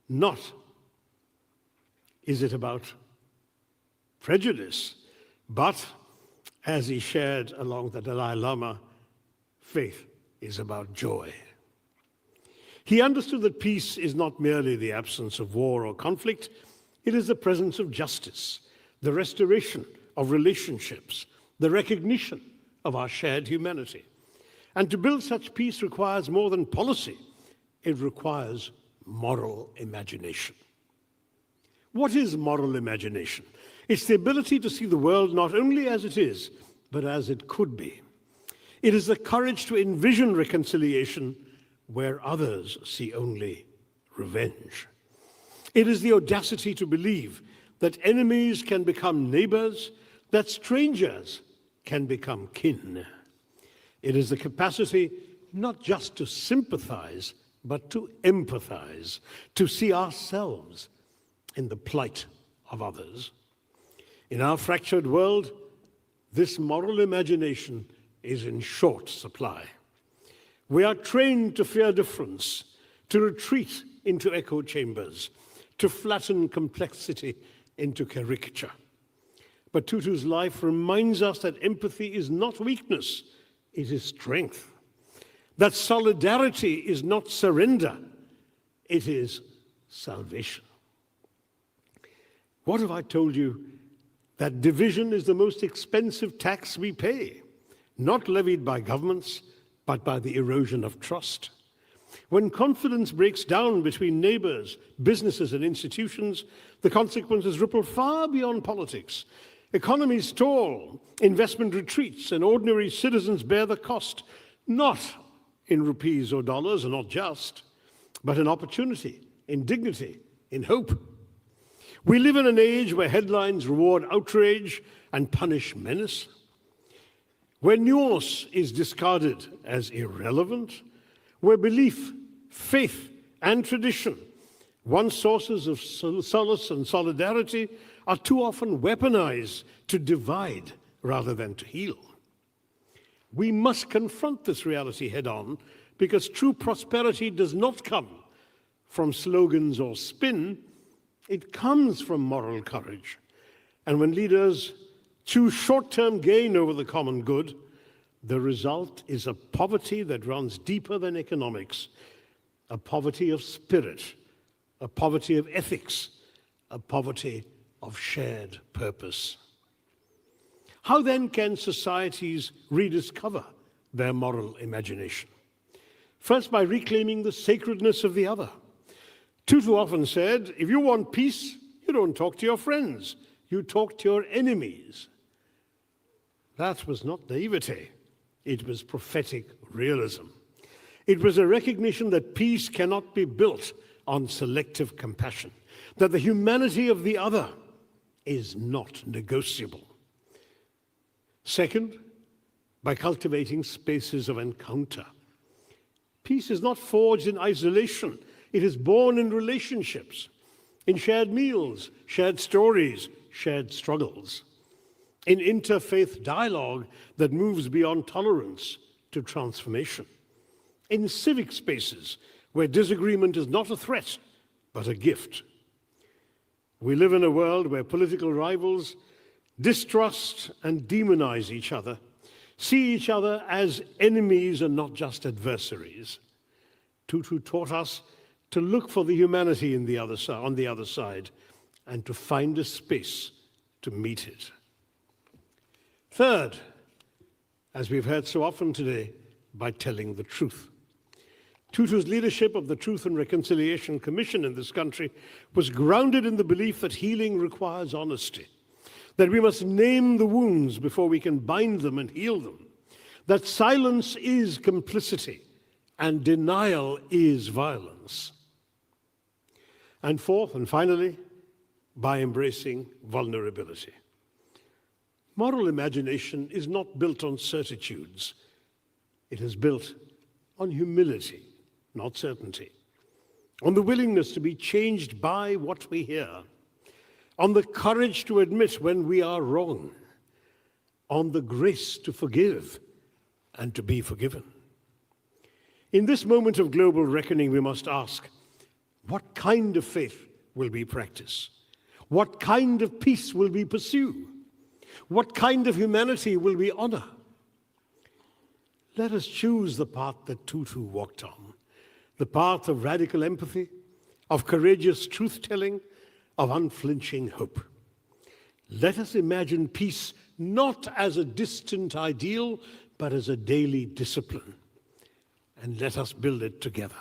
Not is it about prejudice, but as he shared along the Dalai Lama, faith is about joy. He understood that peace is not merely the absence of war or conflict, it is the presence of justice, the restoration of relationships, the recognition of our shared humanity. And to build such peace requires more than policy, it requires moral imagination. What is moral imagination? It's the ability to see the world not only as it is, but as it could be. It is the courage to envision reconciliation where others see only revenge. It is the audacity to believe that enemies can become neighbors, that strangers can become kin. It is the capacity not just to sympathize, but to empathize, to see ourselves in the plight of others. In our fractured world, this moral imagination is in short supply. We are trained to fear difference, to retreat into echo chambers, to flatten complexity into caricature. But Tutu's life reminds us that empathy is not weakness, it is strength. That solidarity is not surrender, it is salvation. What if I told you that division is the most expensive tax we pay, not levied by governments, but by the erosion of trust? When confidence breaks down between neighbors, businesses, and institutions, the consequences ripple far beyond politics. Economies stall, investment retreats, and ordinary citizens bear the cost, not in rupees or dollars, or not just, but in opportunity, in dignity, in hope. We live in an age where headlines reward outrage and punish menace, where nuance is discarded as irrelevant, where belief, faith, and tradition, once sources of solace and solidarity, are too often weaponized to divide rather than to heal. We must confront this reality head-on because true prosperity does not come from slogans or spin, it comes from moral courage. And when leaders choose short-term gain over the common good, the result is a poverty that runs deeper than economics, a poverty of spirit, a poverty of ethics, a poverty of shared purpose. How then can societies rediscover their moral imagination? First, by reclaiming the sacredness of the other. Tutu often said, if you want peace, you don't talk to your friends, you talk to your enemies. That was not naivete, it was prophetic realism. It was a recognition that peace cannot be built on selective compassion, that the humanity of the other is not negotiable. Second, by cultivating spaces of encounter. Peace is not forged in isolation. It is born in relationships, in shared meals, shared stories, shared struggles, in interfaith dialogue that moves beyond tolerance to transformation, in civic spaces where disagreement is not a threat, but a gift. We live in a world where political rivals distrust and demonize each other, see each other as enemies and not just adversaries. Tutu taught us to look for the humanity on the other side and to find a space to meet it. Third, as we've heard so often today, by telling the truth. Tutu's leadership of the Truth and Reconciliation Commission in this country was grounded in the belief that healing requires honesty, that we must name the wounds before we can bind them and heal them, that silence is complicity and denial is violence. And fourth and finally, by embracing vulnerability. Moral imagination is not built on certitudes. It is built on humility, not certainty, on the willingness to be changed by what we hear, on the courage to admit when we are wrong, on the grace to forgive and to be forgiven. In this moment of global reckoning, we must ask, what kind of faith will we practice? What kind of peace will we pursue? What kind of humanity will we honor? Let us choose the path that Tutu walked on, the path of radical empathy, of courageous truth-telling, of unflinching hope. Let us imagine peace not as a distant ideal, but as a daily discipline. And let us build it together.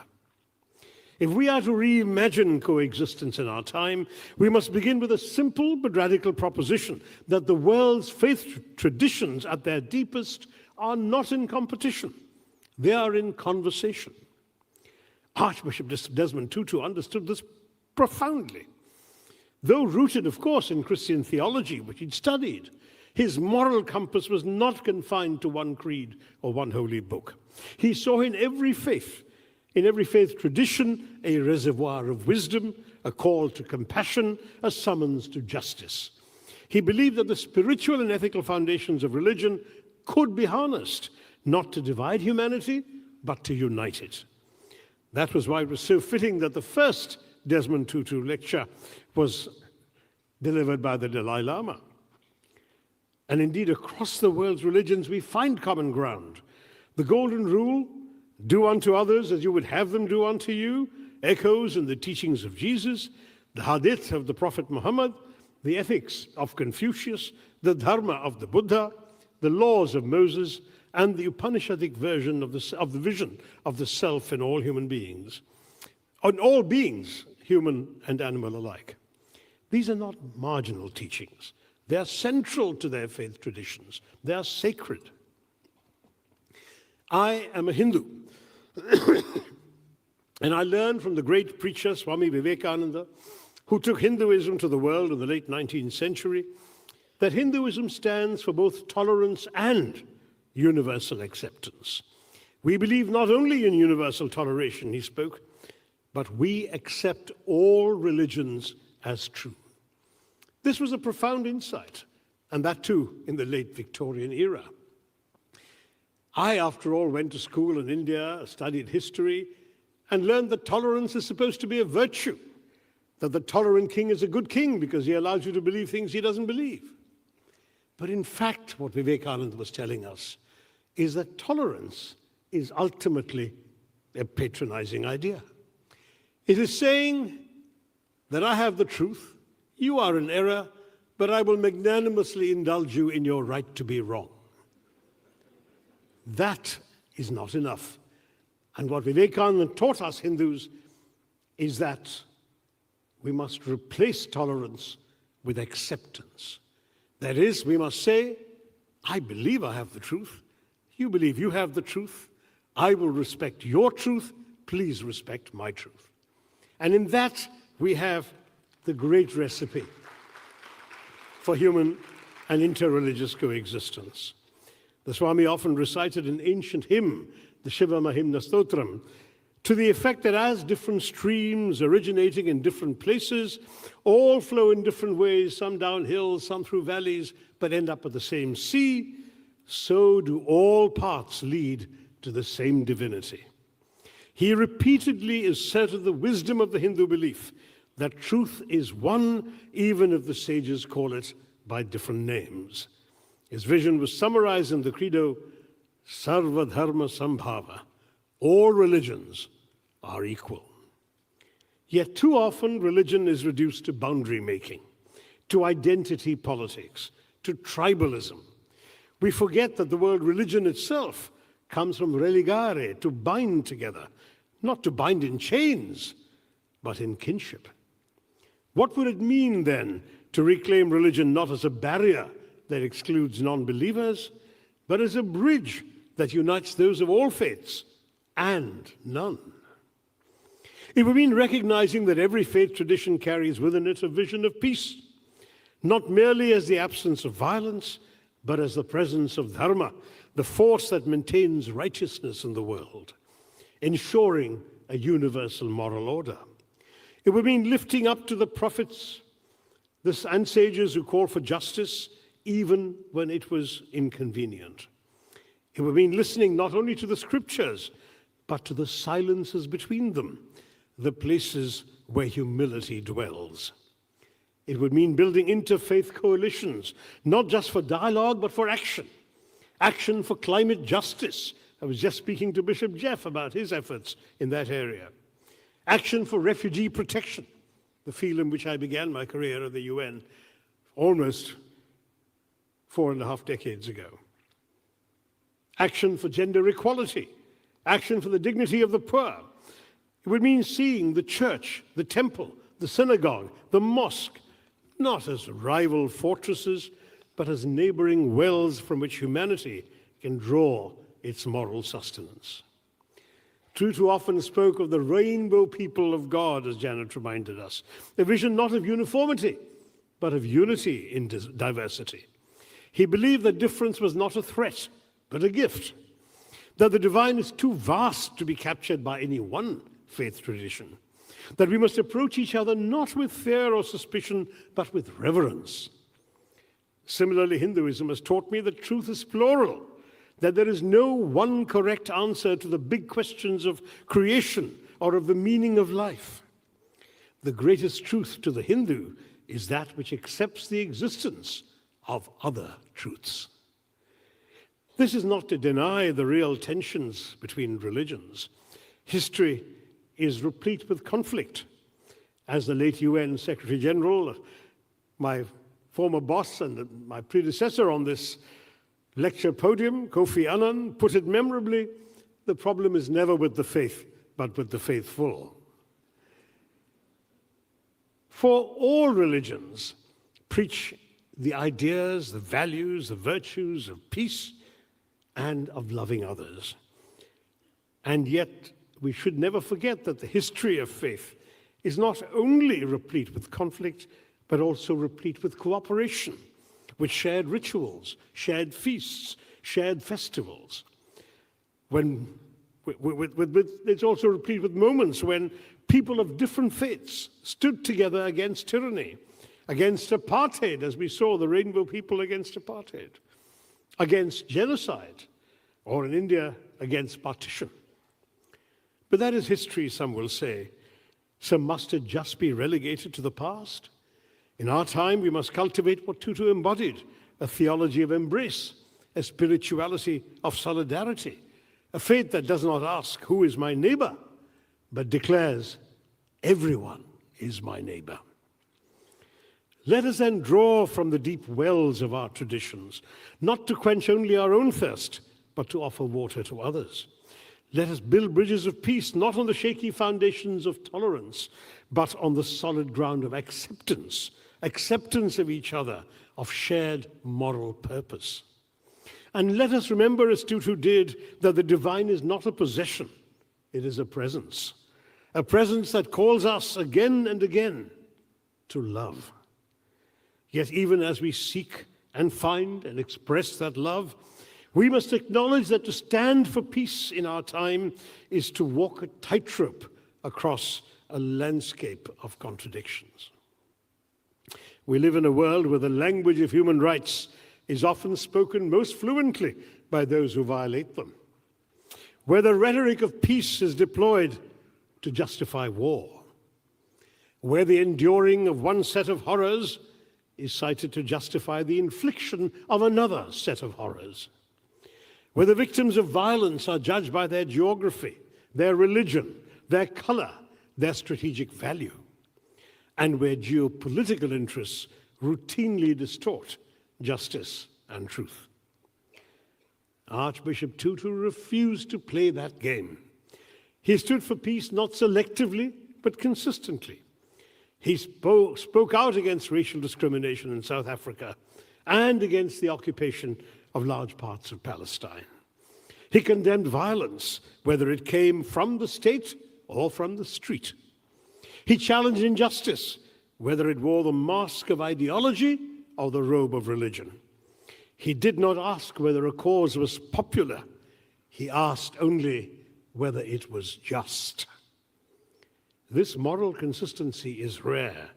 If we are to reimagine coexistence in our time, we must begin with a simple but radical proposition that the world's faith traditions at their deepest are not in competition. They are in conversation. Archbishop Desmond Tutu understood this profoundly. Though rooted, of course, in Christian theology, which he'd studied, his moral compass was not confined to one creed or one holy book. He saw in every faith tradition, a reservoir of wisdom, a call to compassion, a summons to justice. He believed that the spiritual and ethical foundations of religion could be harnessed, not to divide humanity, but to unite it. That was why it was so fitting that the first Desmond Tutu lecture was delivered by the Dalai Lama. And indeed, across the world's religions, we find common ground. The golden rule, do unto others as you would have them do unto you, echoes in the teachings of Jesus, the hadith of the Prophet Muhammad, the ethics of Confucius, the dharma of the Buddha, the laws of Moses, and the Upanishadic version of the vision of the self in all human beings, on all beings, human and animal alike. These are not marginal teachings. They are central to their faith traditions. They are sacred. I am a Hindu, and I learned from the great preacher Swami Vivekananda, who took Hinduism to the world in the late 19th century, that Hinduism stands for both tolerance and universal acceptance. We believe not only in universal toleration, he spoke, but we accept all religions as true. This was a profound insight, and that too in the late Victorian era. I, after all, went to school in India, studied history, and learned that tolerance is supposed to be a virtue, that the tolerant king is a good king because he allows you to believe things he doesn't believe. But in fact, what Vivekananda was telling us is that tolerance is ultimately a patronizing idea. It is saying that I have the truth, you are in error, but I will magnanimously indulge you in your right to be wrong. That is not enough. And what Vivekananda taught us Hindus is that we must replace tolerance with acceptance. That is, we must say, I believe I have the truth. You believe you have the truth. I will respect your truth. Please respect my truth. And in that, we have the great recipe for human and interreligious coexistence. The Swami often recited an ancient hymn, the Shiva Mahimna Stotram, to the effect that as different streams originating in different places all flow in different ways, some down hills, some through valleys, but end up at the same sea, so do all paths lead to the same divinity. He repeatedly asserted the wisdom of the Hindu belief that truth is one, even if the sages call it by different names. His vision was summarized in the credo, Sarva Dharma Sambhava. All religions are equal. Yet too often religion is reduced to boundary making, to identity politics, to tribalism. We forget that the word religion itself comes from religare, to bind together, not to bind in chains, but in kinship. What would it mean then to reclaim religion not as a barrier that excludes non-believers, but as a bridge that unites those of all faiths and none? It would mean recognizing that every faith tradition carries within it a vision of peace, not merely as the absence of violence, but as the presence of dharma, the force that maintains righteousness in the world, ensuring a universal moral order. It would mean lifting up to the prophets and sages who call for justice, even when it was inconvenient. It would mean listening not only to the scriptures, but to the silences between them, the places where humility dwells. It would mean building interfaith coalitions, not just for dialogue, but for action. Action for climate justice. I was just speaking to Bishop Jeff about his efforts in that area. Action for refugee protection, the field in which I began my career at the UN almost 4.5 decades ago. Action for gender equality. Action for the dignity of the poor. It would mean seeing the church, the temple, the synagogue, the mosque, not as rival fortresses, but as neighboring wells from which humanity can draw its moral sustenance. Tutu often spoke of the rainbow people of God, as Janet reminded us, a vision not of uniformity, but of unity in diversity. He believed that difference was not a threat, but a gift, that the divine is too vast to be captured by any one faith tradition, that we must approach each other not with fear or suspicion, but with reverence. Similarly, Hinduism has taught me that truth is plural, that there is no one correct answer to the big questions of creation or of the meaning of life. The greatest truth to the Hindu is that which accepts the existence of other truths. This is not to deny the real tensions between religions. History is replete with conflict. As the late UN Secretary General, my former boss and my predecessor on this lecture podium, Kofi Annan, put it memorably, the problem is never with the faith, but with the faithful. For all religions preach the ideas, the values, the virtues of peace and of loving others. And yet, we should never forget that the history of faith is not only replete with conflict, but also replete with cooperation, with shared rituals, shared feasts, shared festivals. It's also replete with moments when people of different faiths stood together against tyranny, against apartheid, as we saw the rainbow people against apartheid, against genocide, or in India against partition. But that is history, some will say. So must it just be relegated to the past? In our time, we must cultivate what Tutu embodied, a theology of embrace, a spirituality of solidarity, a faith that does not ask, who is my neighbor, but declares, everyone is my neighbor. Let us then draw from the deep wells of our traditions, not to quench only our own thirst, but to offer water to others. Let us build bridges of peace, not on the shaky foundations of tolerance, but on the solid ground of acceptance of each other, of shared moral purpose. And let us remember, as Tutu did, that the divine is not a possession, it is a presence that calls us again and again to love. Yet even as we seek and find and express that love, we must acknowledge that to stand for peace in our time is to walk a tightrope across a landscape of contradictions. We live in a world where the language of human rights is often spoken most fluently by those who violate them, where the rhetoric of peace is deployed to justify war, where the enduring of one set of horrors is cited to justify the infliction of another set of horrors, where the victims of violence are judged by their geography, their religion, their color, their strategic value, and where geopolitical interests routinely distort justice and truth. Archbishop Tutu refused to play that game. He stood for peace not selectively, but consistently. He spoke out against racial discrimination in South Africa and against the occupation of large parts of Palestine. He condemned violence, whether it came from the state or from the street. He challenged injustice, whether it wore the mask of ideology or the robe of religion. He did not ask whether a cause was popular. He asked only whether it was just. This moral consistency is rare.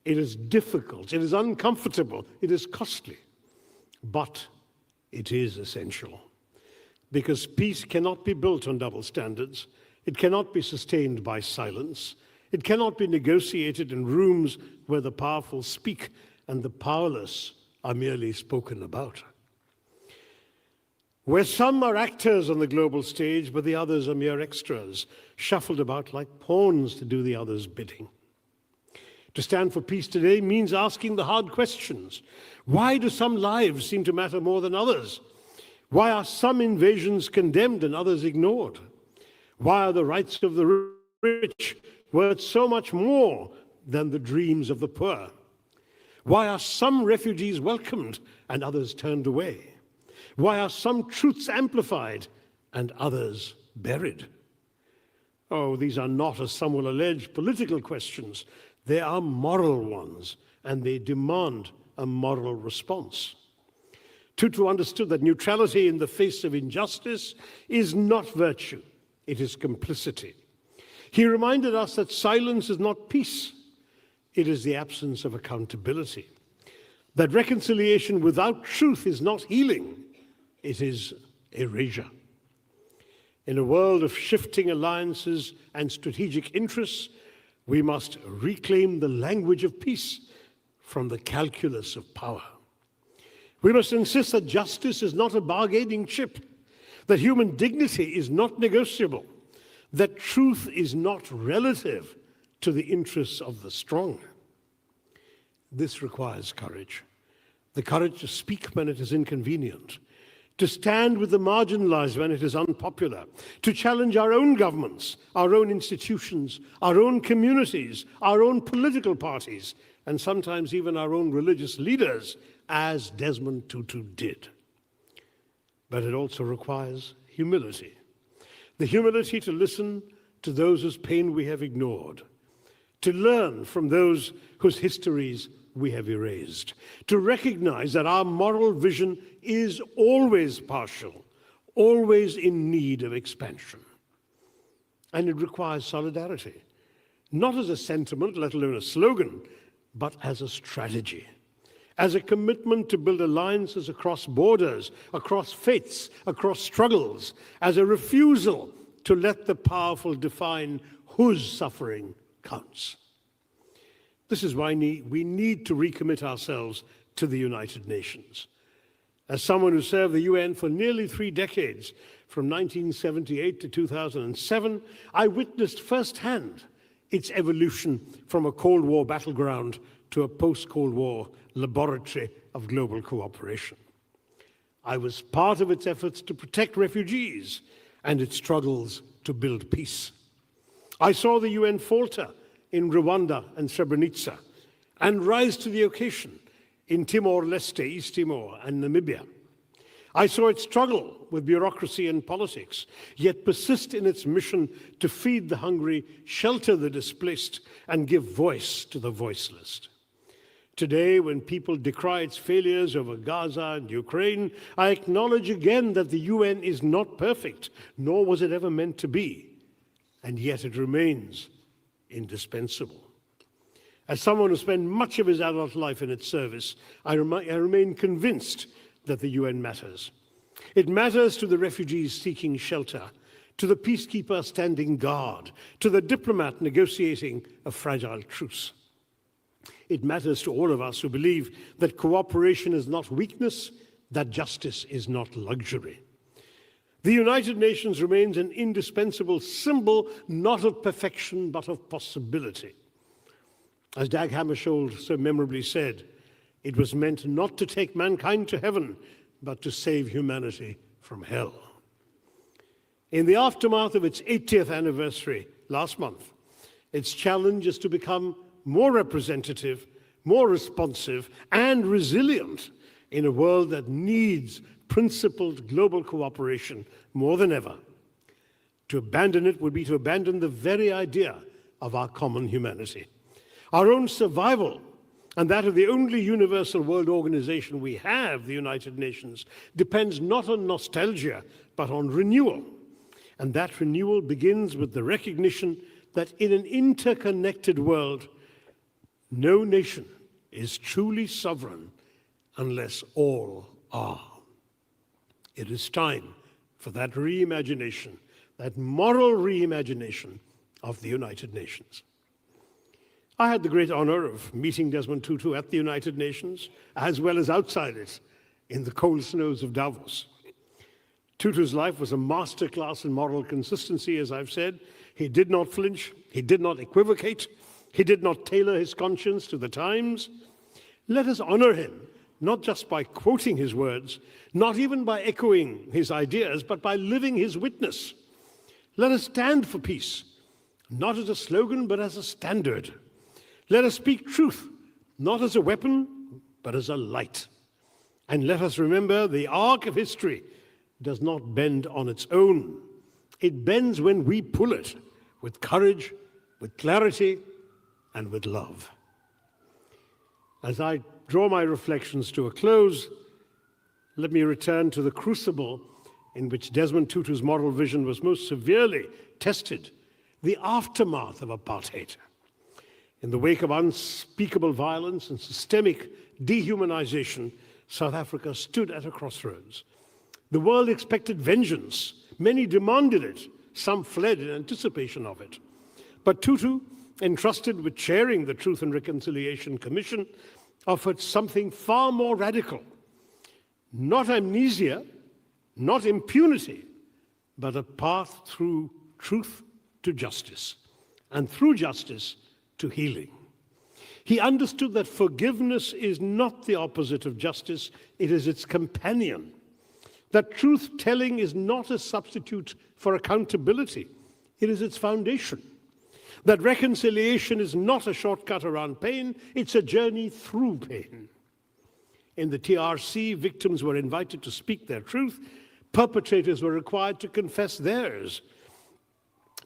It is difficult. It is uncomfortable. It is costly. But it is essential. Because peace cannot be built on double standards. It cannot be sustained by silence. It cannot be negotiated in rooms where the powerful speak and the powerless are merely spoken about. Where some are actors on the global stage, but the others are mere extras, shuffled about like pawns to do the other's bidding. To stand for peace today means asking the hard questions. Why do some lives seem to matter more than others? Why are some invasions condemned and others ignored? Why are the rights of the rich worth so much more than the dreams of the poor? Why are some refugees welcomed and others turned away? Why are some truths amplified and others buried? Oh, these are not, as some will allege, political questions. They are moral ones, and they demand a moral response. Tutu understood that neutrality in the face of injustice is not virtue, it is complicity. He reminded us that silence is not peace, it is the absence of accountability. That reconciliation without truth is not healing, it is erasure. In a world of shifting alliances and strategic interests, we must reclaim the language of peace from the calculus of power. We must insist that justice is not a bargaining chip, that human dignity is not negotiable, that truth is not relative to the interests of the strong. This requires courage, the courage to speak when it is inconvenient, to stand with the marginalized when it is unpopular, to challenge our own governments, our own institutions, our own communities, our own political parties, and sometimes even our own religious leaders, as Desmond Tutu did. But it also requires humility. The humility to listen to those whose pain we have ignored, to learn from those whose histories we have erased, to recognize that our moral vision is always partial, always in need of expansion. And it requires solidarity, not as a sentiment, let alone a slogan, but as a strategy. as a commitment to build alliances across borders, across faiths, across struggles, as a refusal to let the powerful define whose suffering counts. This is why we need to recommit ourselves to the United Nations. As someone who served the UN for nearly 3 decades, from 1978 to 2007, I witnessed firsthand its evolution from a Cold War battleground to a post-Cold War laboratory of global cooperation. I was part of its efforts to protect refugees and its struggles to build peace. I saw the UN falter in Rwanda and Srebrenica and rise to the occasion in Timor-Leste, East Timor, and Namibia. I saw it struggle with bureaucracy and politics, yet persist in its mission to feed the hungry, shelter the displaced, and give voice to the voiceless. Today, when people decry its failures over Gaza and Ukraine, I acknowledge again that the UN is not perfect, nor was it ever meant to be, and yet it remains indispensable. As someone who spent much of his adult life in its service, I remain convinced that the UN matters. It matters to the refugees seeking shelter, to the peacekeeper standing guard, to the diplomat negotiating a fragile truce. It matters to all of us who believe that cooperation is not weakness, that justice is not luxury. The United Nations remains an indispensable symbol, not of perfection, but of possibility. As Dag Hammarskjöld so memorably said, it was meant not to take mankind to heaven, but to save humanity from hell. In the aftermath of its 80th anniversary last month, its challenge is to become more representative, more responsive, and resilient in a world that needs principled global cooperation more than ever. To abandon it would be to abandon the very idea of our common humanity. Our own survival, and that of the only universal world organization we have, the United Nations, depends not on nostalgia, but on renewal. And that renewal begins with the recognition that in an interconnected world, no nation is truly sovereign unless all are. It is time for that reimagination, that moral reimagination of the United Nations. I had the great honor of meeting Desmond Tutu at the United Nations, as well as outside it, in the cold snows of Davos. Tutu's life was a masterclass in moral consistency, as I've said. He did not flinch, he did not equivocate, he did not tailor his conscience to the times. Let us honor him, not just by quoting his words, not even by echoing his ideas, but by living his witness. Let us stand for peace, not as a slogan, but as a standard. Let us speak truth, not as a weapon, but as a light. And let us remember the arc of history does not bend on its own. It bends when we pull it, with courage, with clarity, and with love. As I draw my reflections to a close, let me return to the crucible in which Desmond Tutu's moral vision was most severely tested, the aftermath of apartheid. In the wake of unspeakable violence and systemic dehumanization, South Africa stood at a crossroads. The world expected vengeance. Many demanded it. Some fled in anticipation of it. But Tutu, entrusted with chairing the Truth and Reconciliation Commission, offered something far more radical. Not amnesia, not impunity, but a path through truth to justice, and through justice to healing. He understood that forgiveness is not the opposite of justice, it is its companion. That truth-telling is not a substitute for accountability, it is its foundation. That reconciliation is not a shortcut around pain, it's a journey through pain. In the TRC, victims were invited to speak their truth, perpetrators were required to confess theirs.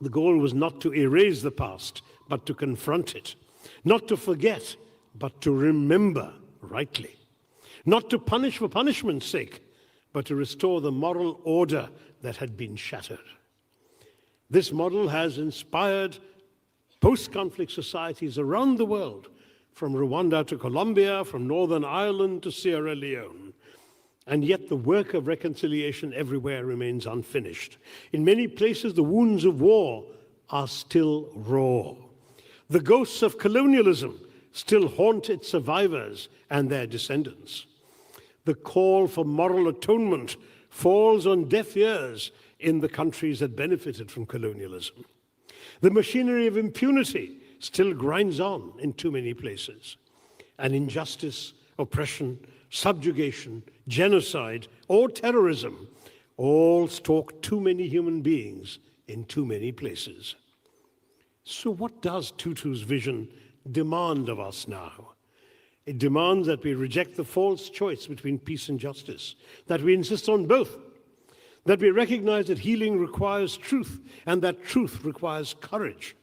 The goal was not to erase the past, but to confront it. Not to forget, but to remember rightly. Not to punish for punishment's sake, but to restore the moral order that had been shattered. This model has inspired post-conflict societies around the world from Rwanda to Colombia, from Northern Ireland to Sierra Leone. And yet the work of reconciliation everywhere remains unfinished. In many places, the wounds of war are still raw. The ghosts of colonialism still haunt its survivors and their descendants. The call for moral atonement falls on deaf ears in the countries that benefited from colonialism. The machinery of impunity still grinds on in too many places. And injustice, oppression, subjugation, genocide, or terrorism all stalk too many human beings in too many places. So what does Tutu's vision demand of us now? It demands that we reject the false choice between peace and justice, that we insist on both, that we recognize that healing requires truth and that truth requires courage.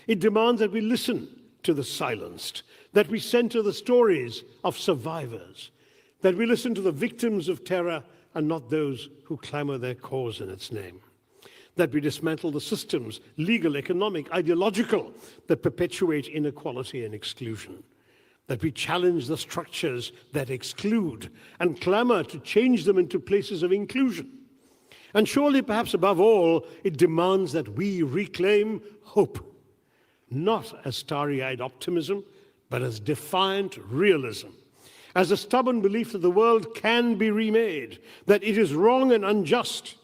It demands that we listen to the silenced, that we center the stories of survivors, that we listen to the victims of terror and not those who clamor their cause in its name, that we dismantle the systems, legal, economic, ideological, that perpetuate inequality and exclusion, that we challenge the structures that exclude and clamor to change them into places of inclusion. And surely, perhaps above all, it demands that we reclaim hope, not as starry-eyed optimism, but as defiant realism, as a stubborn belief that the world can be remade, that it is wrong and unjust,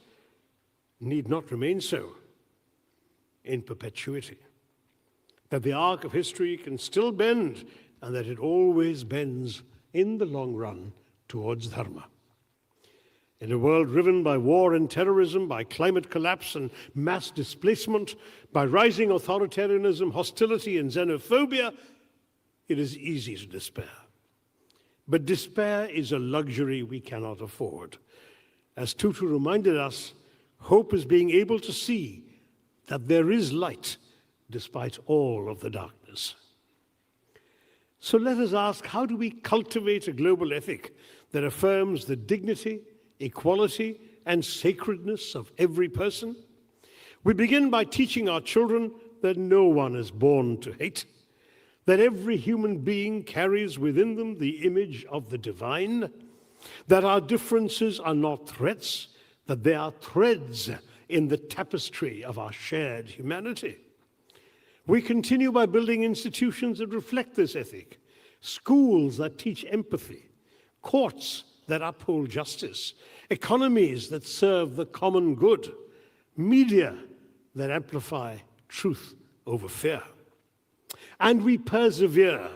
need not remain so in perpetuity, that the arc of history can still bend, and that it always bends in the long run towards dharma. In a world riven by war and terrorism, by climate collapse and mass displacement, by rising authoritarianism, hostility, and xenophobia, it is easy to despair. But despair is a luxury we cannot afford. As Tutu reminded us, hope is being able to see that there is light despite all of the darkness. So let us ask, how do we cultivate a global ethic that affirms the dignity, equality, and sacredness of every person? We begin by teaching our children that no one is born to hate, that every human being carries within them the image of the divine, that our differences are not threats, that they are threads in the tapestry of our shared humanity. We continue by building institutions that reflect this ethic, schools that teach empathy, courts that uphold justice, economies that serve the common good, media that amplify truth over fear. And we persevere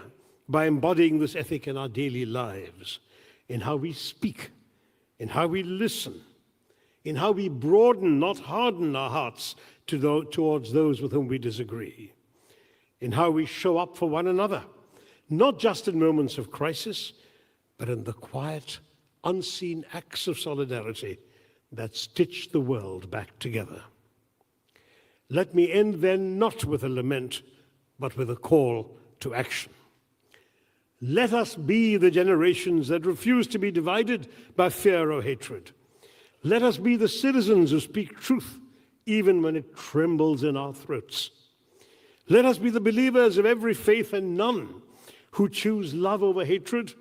by embodying this ethic in our daily lives, in how we speak, in how we listen, in how we broaden, not harden our hearts towards those with whom we disagree, in how we show up for one another, not just in moments of crisis, but in the quiet, unseen acts of solidarity that stitch the world back together. Let me end then not with a lament, but with a call to action. Let us be the generations that refuse to be divided by fear or hatred. Let us be the citizens who speak truth, even when it trembles in our throats. Let us be the believers of every faith and none who choose love over hatred,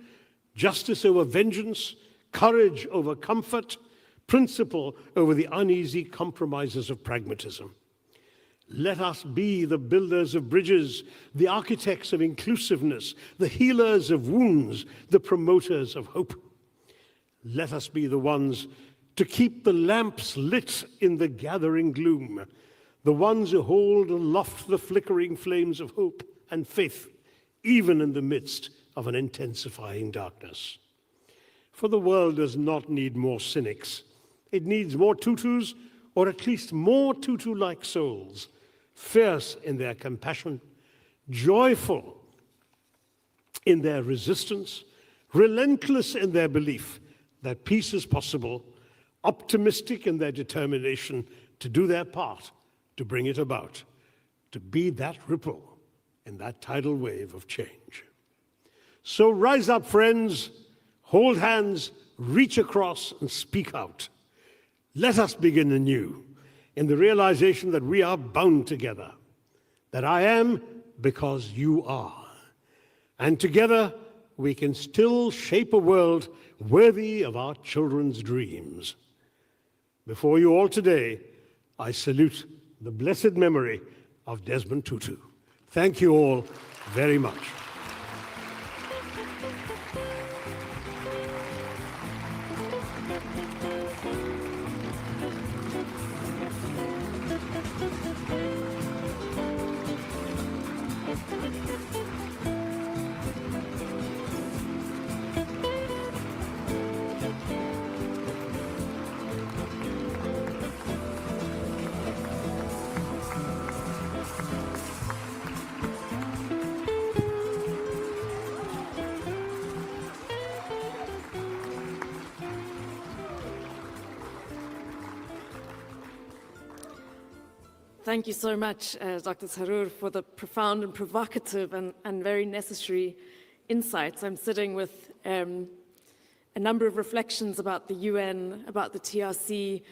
justice over vengeance, courage over comfort, principle over the uneasy compromises of pragmatism. Let us be the builders of bridges, the architects of inclusiveness, the healers of wounds, the promoters of hope. Let us be the ones to keep the lamps lit in the gathering gloom, the ones who hold aloft the flickering flames of hope and faith, even in the midst of an intensifying darkness. For the world does not need more cynics. It needs more Tutus, or at least more Tutu-like souls, fierce in their compassion, joyful in their resistance, relentless in their belief that peace is possible, optimistic in their determination to do their part to bring it about, to be that ripple in that tidal wave of change. So rise up, friends, hold hands, reach across, and speak out. Let us begin anew in the realization that we are bound together, that I am because you are, And together, we can still shape a world worthy of our children's dreams. Before you all today, I salute the blessed memory of Desmond Tutu. Thank you all very much. Thank you so much, Dr. Tharoor, for the profound and provocative and very necessary insights. I'm sitting with a number of reflections about the UN, about the TRC,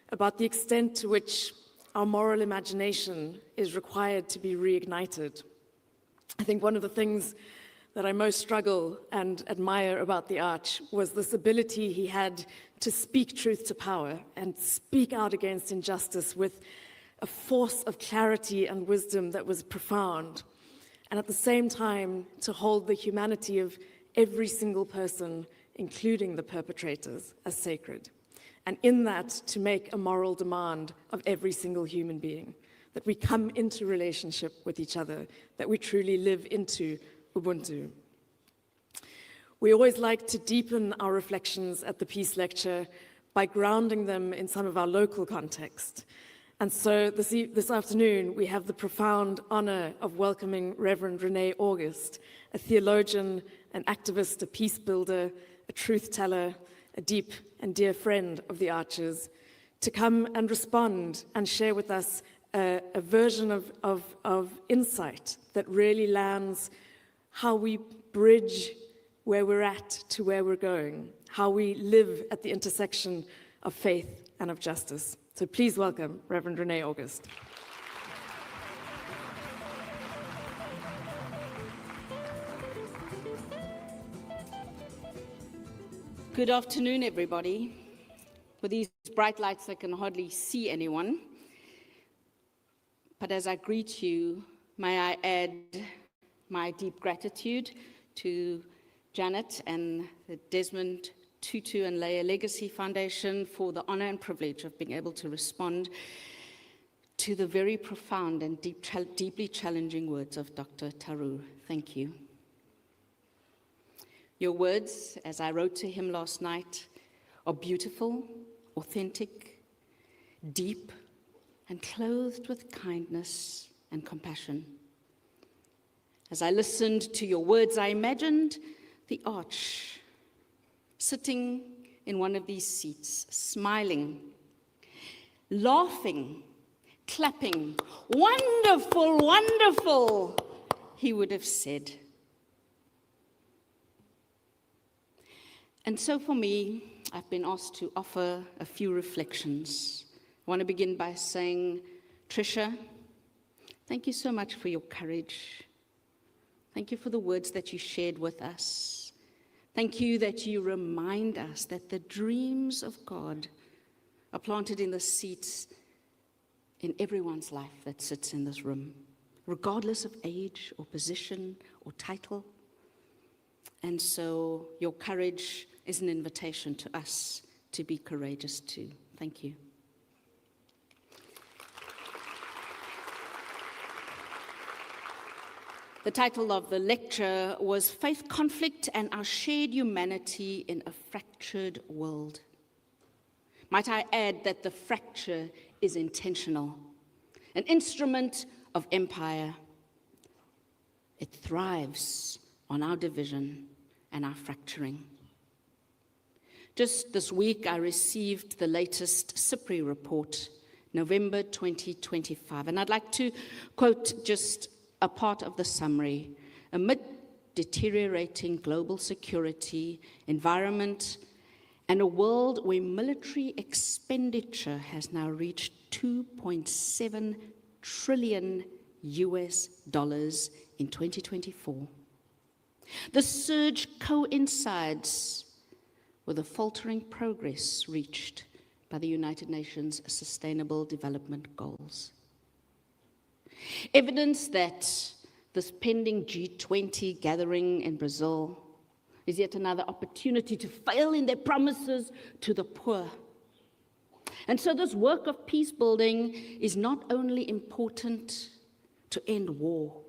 about the extent to which our moral imagination is required to be reignited. I think one of the things that I most struggle and admire about the Arch was this ability he had to speak truth to power and speak out against injustice with a force of clarity and wisdom that was profound, and at the same time to hold the humanity of every single person, including the perpetrators, as sacred. And in that, to make a moral demand of every single human being, that we come into relationship with each other, that we truly live into Ubuntu. We always like to deepen our reflections at the Peace Lecture by grounding them in some of our local context. And so this afternoon, we have the profound honor of welcoming Reverend Renee August, a theologian, an activist, a peace builder, a truth teller, a deep and dear friend of the Archers, to come and respond and share with us a version of insight that really lands how we bridge where we're at to where we're going, how we live at the intersection of faith and of justice. So please welcome Reverend Renee August. Good afternoon, everybody. With these bright lights, I can hardly see anyone. But as I greet you, may I add my deep gratitude to Janet and the Desmond Tutu and Leia Legacy Foundation for the honor and privilege of being able to respond to the very profound and deeply challenging words of Dr. Tharoor. Thank you. Your words, as I wrote to him last night, are beautiful, authentic, deep, and clothed with kindness and compassion. As I listened to your words, I imagined the Arch sitting in one of these seats, smiling, laughing, clapping. Wonderful, wonderful, he would have said. And so for me, I've been asked to offer a few reflections. I want to begin by saying, Tricia, thank you so much for your courage. Thank you for the words that you shared with us. Thank you that you remind us that the dreams of God are planted in the seeds in everyone's life that sits in this room, regardless of age or position or title. And so your courage is an invitation to us to be courageous too. Thank you. The title of the lecture was Faith, Conflict, and Our Shared Humanity in a Fractured World. Might I add that the fracture is intentional, an instrument of empire. It thrives on our division and our fracturing. Just this week, I received the latest SIPRI report, November 2025, and I'd like to quote just a part of the summary. Amid deteriorating global security, environment, and a world where military expenditure has now reached $2.7 trillion in 2024, The surge coincides with the faltering progress reached by the United Nations Sustainable Development Goals. Evidence that this pending G20 gathering in Brazil is yet another opportunity to fail in their promises to the poor. And so this work of peace building is not only important to end war,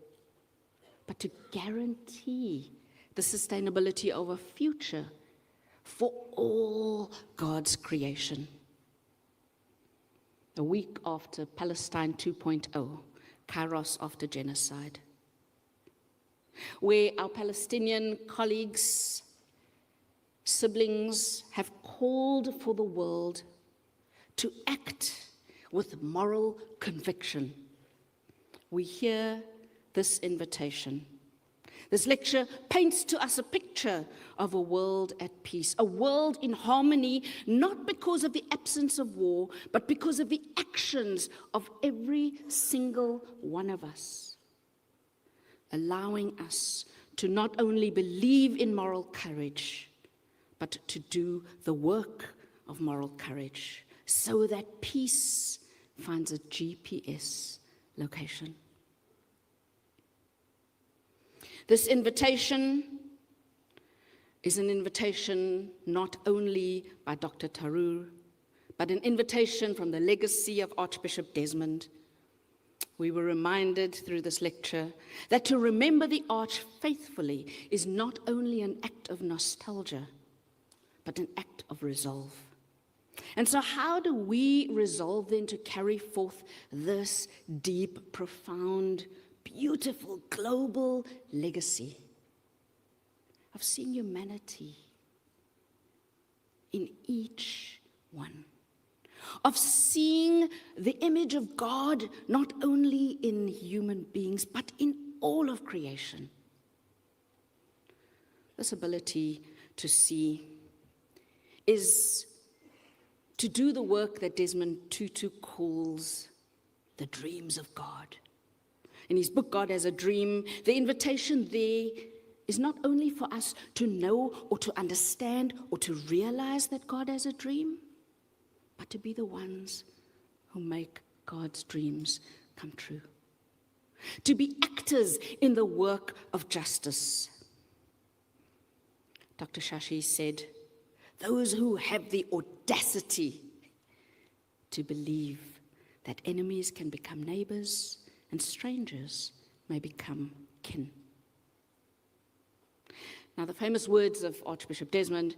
but to guarantee the sustainability of a future for all God's creation. A week after Palestine 2.0, Kairos after genocide, where our Palestinian colleagues, siblings have called for the world to act with moral conviction. We hear this invitation. This lecture paints to us a picture of a world at peace, a world in harmony, not because of the absence of war, but because of the actions of every single one of us, allowing us to not only believe in moral courage, but to do the work of moral courage so that peace finds a GPS location. This invitation is an invitation not only by Dr. Tharoor, but an invitation from the legacy of Archbishop Desmond. We were reminded through this lecture that to remember the Arch faithfully is not only an act of nostalgia, but an act of resolve. And so how do we resolve then to carry forth this deep, profound, beautiful global legacy of seeing humanity in each one, of seeing the image of God not only in human beings, but in all of creation? This ability to see is to do the work that Desmond Tutu calls the dreams of God. In his book, God as a Dream, the invitation there is not only for us to know or to understand or to realize that God has a dream, but to be the ones who make God's dreams come true. To be actors in the work of justice. Dr. Shashi said, those who have the audacity to believe that enemies can become neighbors and strangers may become kin. Now, the famous words of Archbishop Desmond,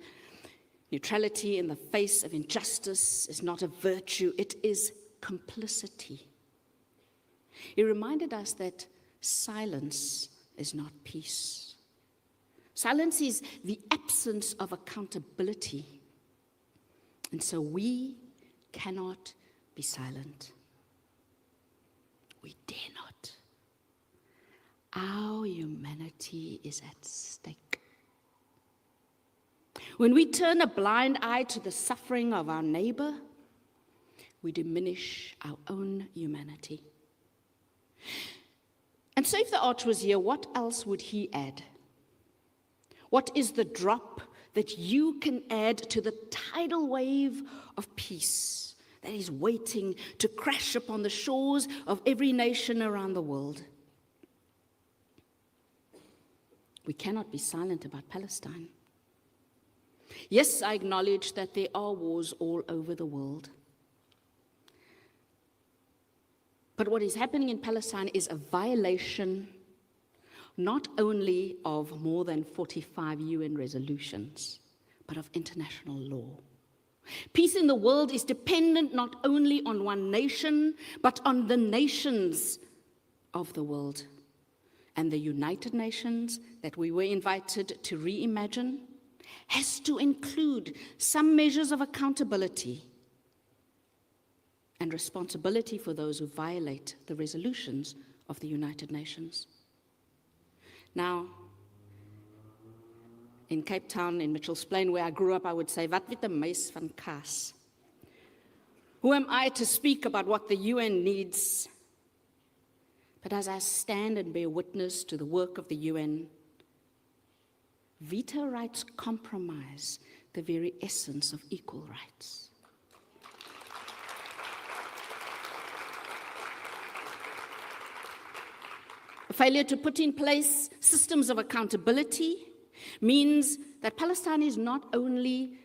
neutrality in the face of injustice is not a virtue, it is complicity. He reminded us that silence is not peace. Silence is the absence of accountability. And so we cannot be silent. We dare not. Our humanity is at stake. When we turn a blind eye to the suffering of our neighbor, we diminish our own humanity. And so if the Arch was here, what else would he add? What is the drop that you can add to the tidal wave of peace that is waiting to crash upon the shores of every nation around the world? We cannot be silent about Palestine. Yes, I acknowledge that there are wars all over the world. But what is happening in Palestine is a violation not only of more than 45 UN resolutions, but of international law. Peace in the world is dependent not only on one nation, but on the nations of the world. And the United Nations that we were invited to reimagine has to include some measures of accountability and responsibility for those who violate the resolutions of the United Nations. Now, in Cape Town, in Mitchell's Plain, where I grew up, I would say, wat weet 'n mens van kaas? Who am I to speak about what the UN needs? But as I stand and bear witness to the work of the UN, Veto rights compromise the very essence of equal rights. A failure to put in place systems of accountability means that Palestine is not only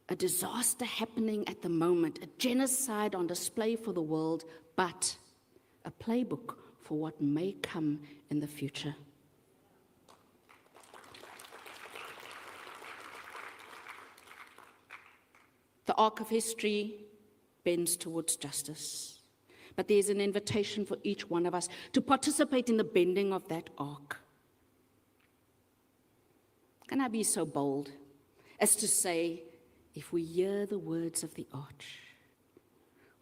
a disaster happening at the moment, a genocide on display for the world, but a playbook for what may come in the future. The arc of history bends towards justice, but there's an invitation for each one of us to participate in the bending of that arc. Can I be so bold as to say, if we hear the words of the arch,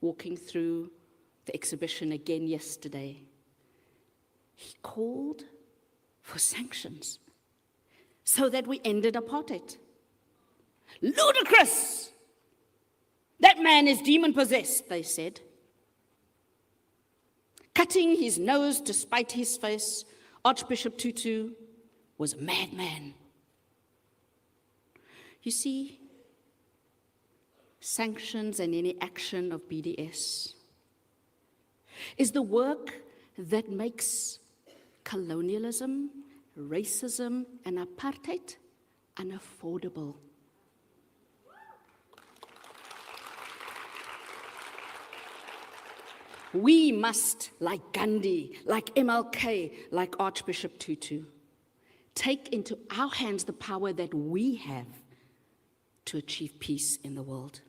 walking through the exhibition again yesterday, he called for sanctions so that we ended apartheid. Ludicrous! That man is demon-possessed, they said. Cutting his nose to spite his face, Archbishop Tutu was a madman. You see, sanctions and any action of BDS is the work that makes colonialism, racism, and apartheid unaffordable. We must, like Gandhi, like MLK, like Archbishop Tutu, take into our hands the power that we have to achieve peace in the world.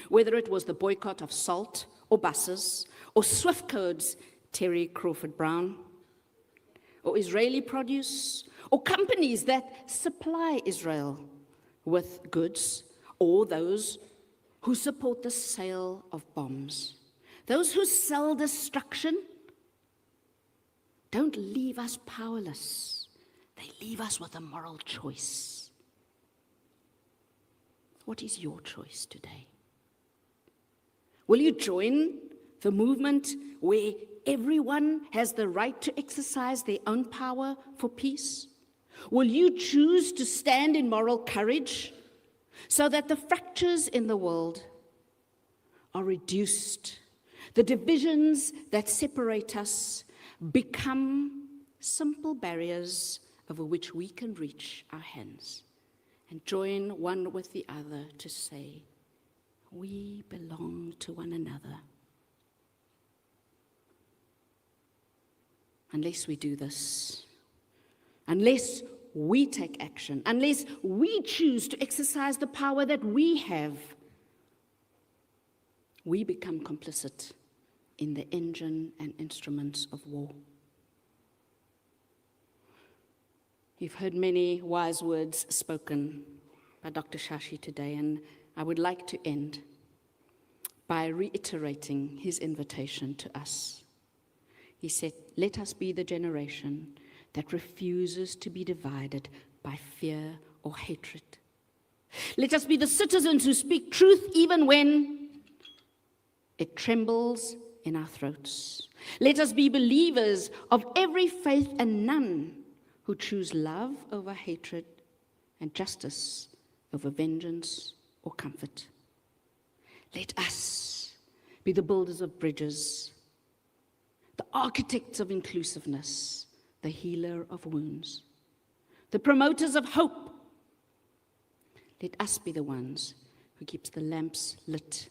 Whether it was the boycott of salt or buses, or Swiftcode's Terry Crawford Brown, or Israeli produce, or companies that supply Israel with goods, or those who support the sale of bombs. Those who sell destruction don't leave us powerless. They leave us with a moral choice. What is your choice today? Will you join the movement where everyone has the right to exercise their own power for peace? Will you choose to stand in moral courage so that the fractures in the world are reduced? The divisions that separate us become simple barriers over which we can reach our hands and join one with the other to say, we belong to one another. Unless we do this, unless we take action, unless we choose to exercise the power that we have, we become complicit in the engine and instruments of war. You've heard many wise words spoken by Dr. Shashi today, and I would like to end by reiterating his invitation to us. He said, let us be the generation that refuses to be divided by fear or hatred. Let us be the citizens who speak truth even when it trembles in our throats. Let us be believers of every faith and none who choose love over hatred and justice over vengeance or comfort. Let us be the builders of bridges, the architects of inclusiveness, the healer of wounds, the promoters of hope. Let us be the ones who keeps the lamps lit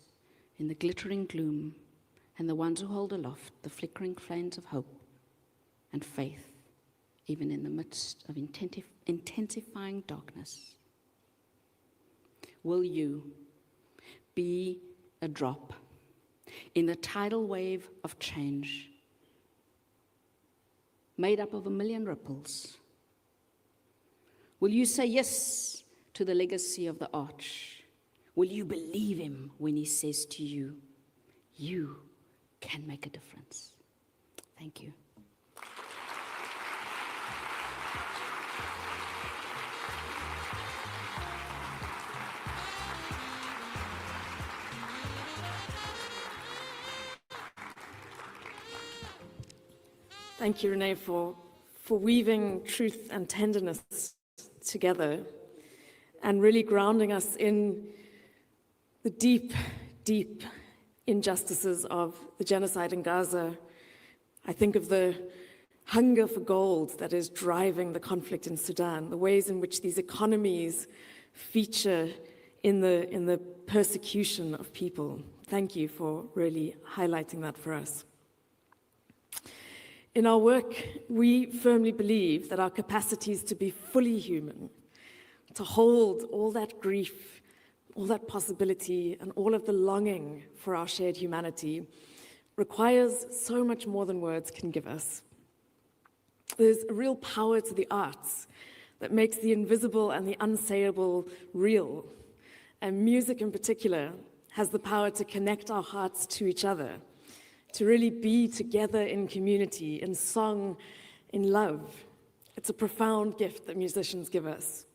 in the glittering gloom, and the ones who hold aloft the flickering flames of hope and faith, even in the midst of intensifying darkness. Will you be a drop in the tidal wave of change made up of 1 million ripples? Will you say yes to the legacy of the arch? Will you believe him when he says to you, you can make a difference? Thank you. Thank you, Renee, for weaving truth and tenderness together and really grounding us in the deep, deep injustices of the genocide in Gaza. I think of the hunger for gold that is driving the conflict in Sudan, the ways in which these economies feature in the persecution of people. Thank you for really highlighting that for us. In our work, we firmly believe that our capacities to be fully human, to hold all that grief, all that possibility, and all of the longing for our shared humanity requires so much more than words can give us. There's a real power to the arts that makes the invisible and the unsayable real. And music in particular has the power to connect our hearts to each other, to really be together in community, in song, in love. It's a profound gift that musicians give us.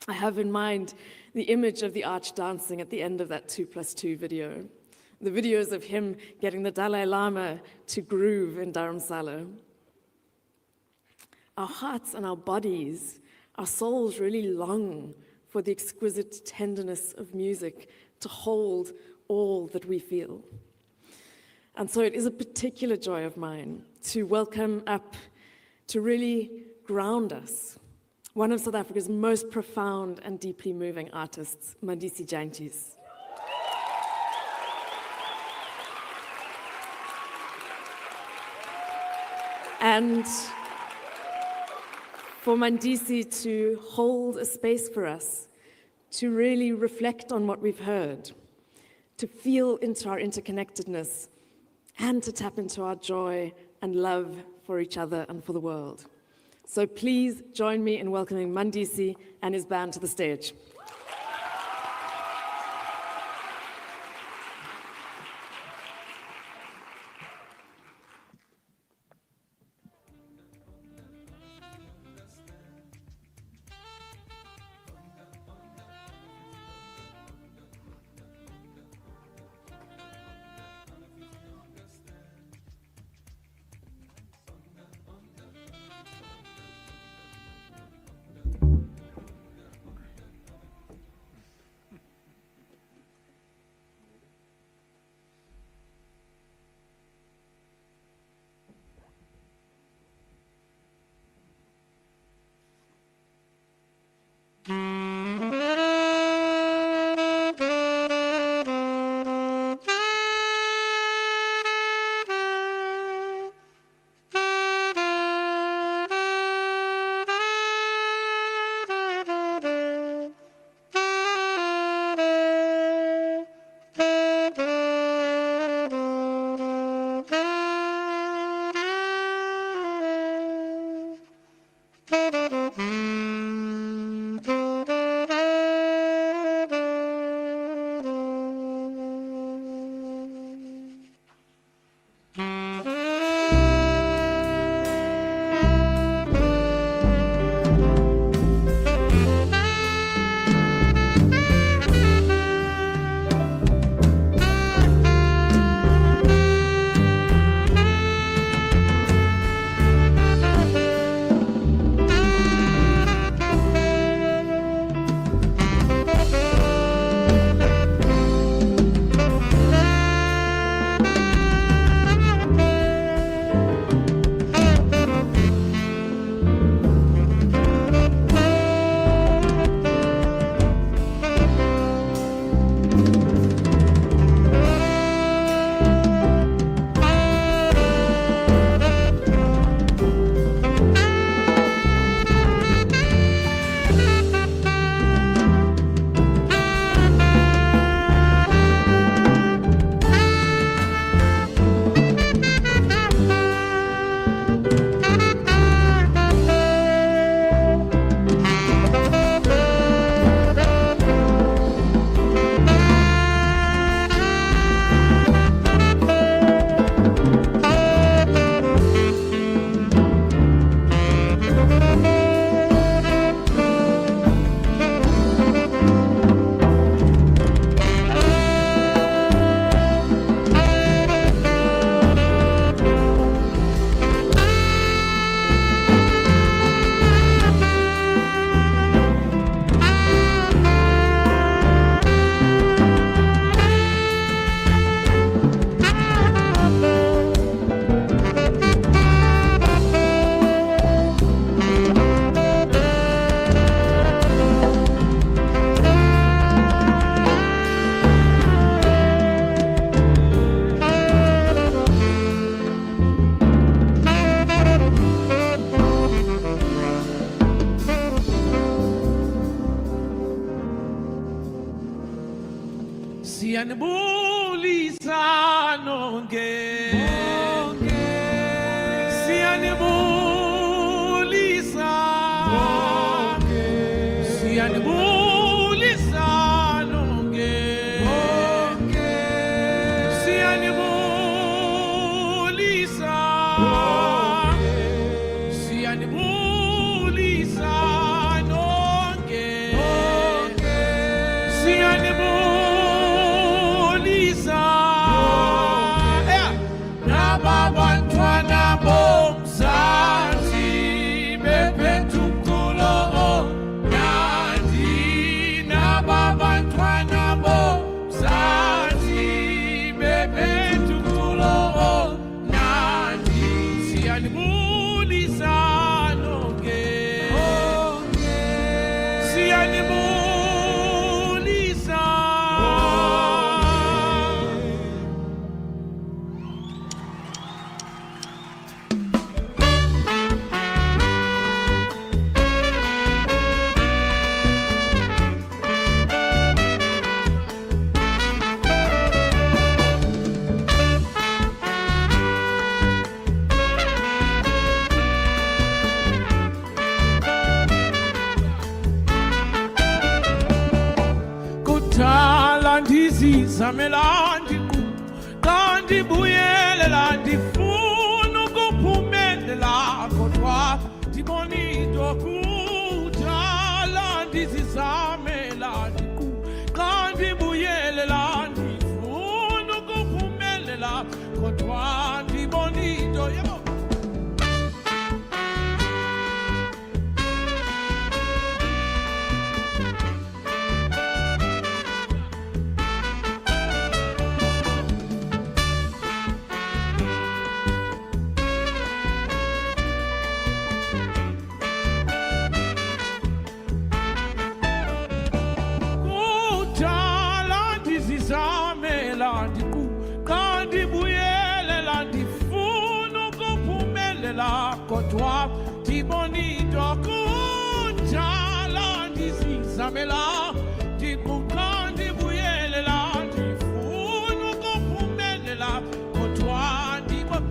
I have in mind the image of the arch dancing at the end of that 2+2 video, the videos of him getting the Dalai Lama to groove in Dharamsala. Our hearts and our bodies, our souls really long for the exquisite tenderness of music to hold all that we feel. And so it is a particular joy of mine to welcome up, to really ground us, one of South Africa's most profound and deeply moving artists, Mandisi Jantjies. And for Mandisi to hold a space for us, to really reflect on what we've heard, to feel into our interconnectedness, and to tap into our joy and love for each other and for the world. So please join me in welcoming Mandisi and his band to the stage. Siyanibulisa nonke Siyanibulisa Siyanibulisa nonke Siyanibulisa Siyanibulisa nonke Siyanibulisa Nababantwana bomzansi bephethe umculo omnandi Nababantwana bomzansi bephethe umculo omnandi Siyanibulisa nonke Siyanibulisa Kuthala ndizizamela ndiku xa ndibuyelela ndifuna ukuphumelela kodwa ndibona into kuthala ndizizamela ndiku xa ndibuyelela ndifuna ukuphumelela kodwa ndibona into Kuthala ndizizamela ndiku xa ndibuyelela ndifuna ukuphumelela kodwa ndibona into kuthala ndizizamela ndiku xa ndibuyelela ndifuna ukuphumelela kodwa ndibona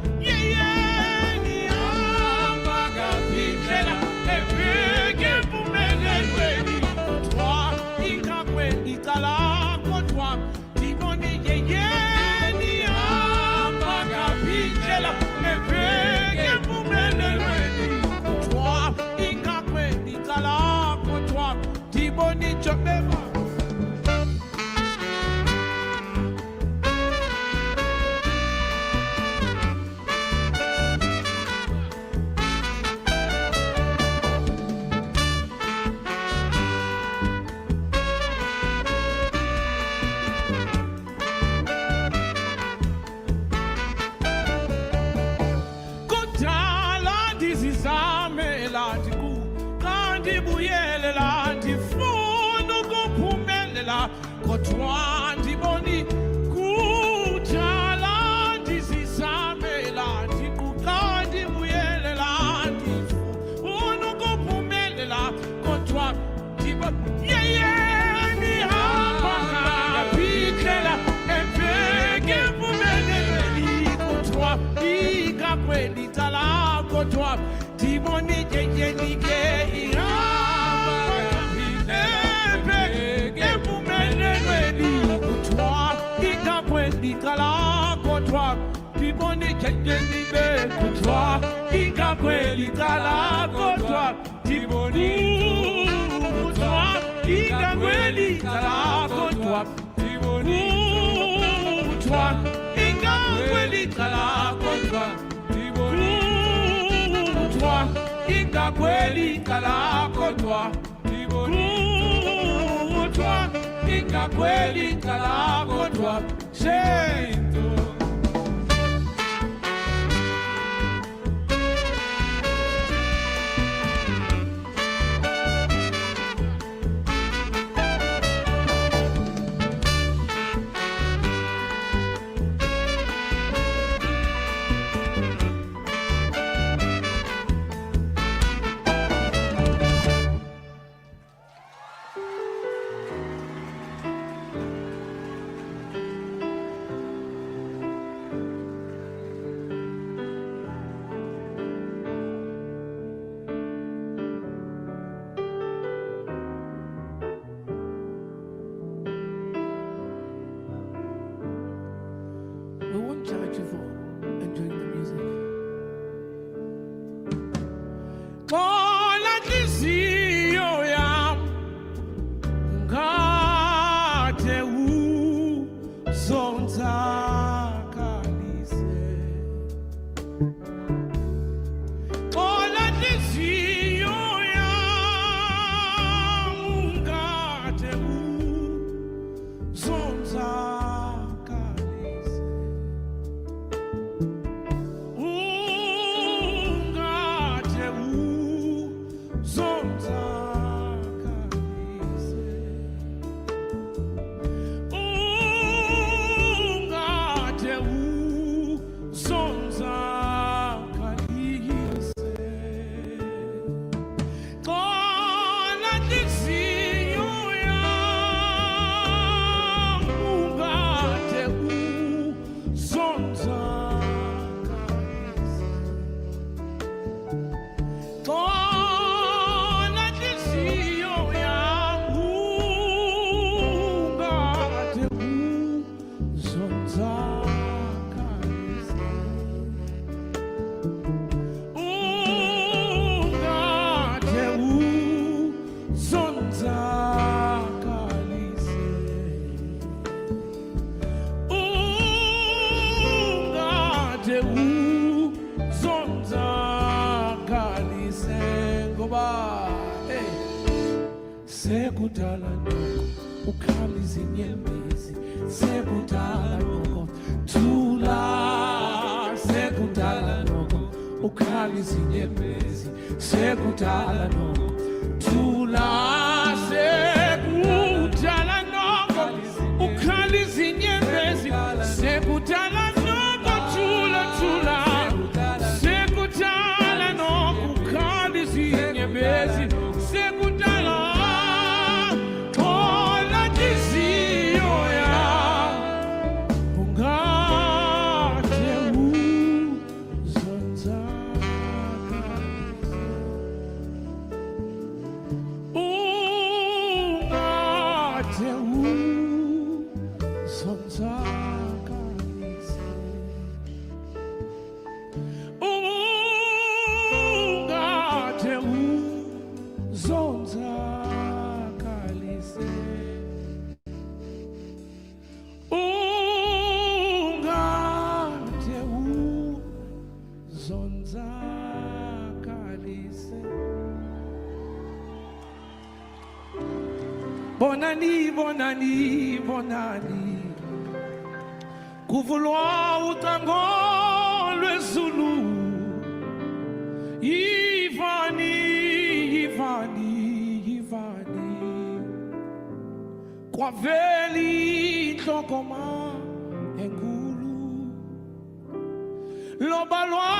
ndihamba ngapindlela ebheke empumelelweni kodwa ingakwendi cala kodwa ndibona ndihamba ngapindlela ebheke empumelelweni kodwa ingakwendi cala kodwa ndibona ijobeba Kuthala ndizizamela ndiku xa ndibuyelela ndifuna ukuphumelela kodwa ndiboni kuthala ndizizamela ndiku xa ndibuyelela ndifuna ukuphumelela kodwa ndiboni ndihamba ngapindlela ebheke empumelelweni kodwa ingakwendi cala kodwa ndibona njengenike ihamba ngapindlela ebheke empumelelweni kodwa ingakwendi cala kodwa ndibona njengenike kodwa ingakwendi cala kodwa ndibona kodwa ingakwendi cala kodwa ndibona kodwa ingakwendi cala kodwa ndibona kodwa ingakwendi cala kodwa ndibona kodwa ingakwendi cala kodwa shento Sekudala noko ukhaliza inyembezi, sekudala noko thula, sekudala noko ukhaliza inyembezi, sekudala noko thula, sekudala noko ukhaliza inyembezi, sekudala noko thula thula, sekudala noko ukhaliza inyembezi, sekudala Bonani, bonani, bonani. Kuvulwa utango lwezulu. Ivani, Ivani, Ivani. Kwaveli tlokoma engulu. Lobalwa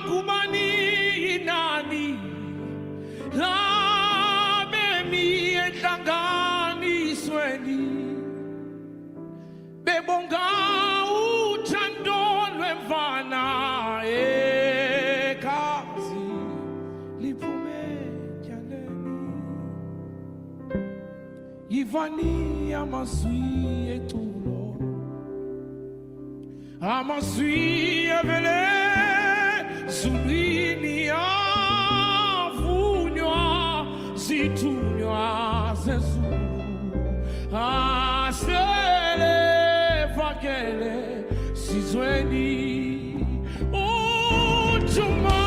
kumani inani. Tangani sweni bebonga uthando lwemfana ekazi liphume tyaleni yivani amaswi eculo amaswi avele zulwini avunywa zithunywa zezulu asele fakele sizweni uthuma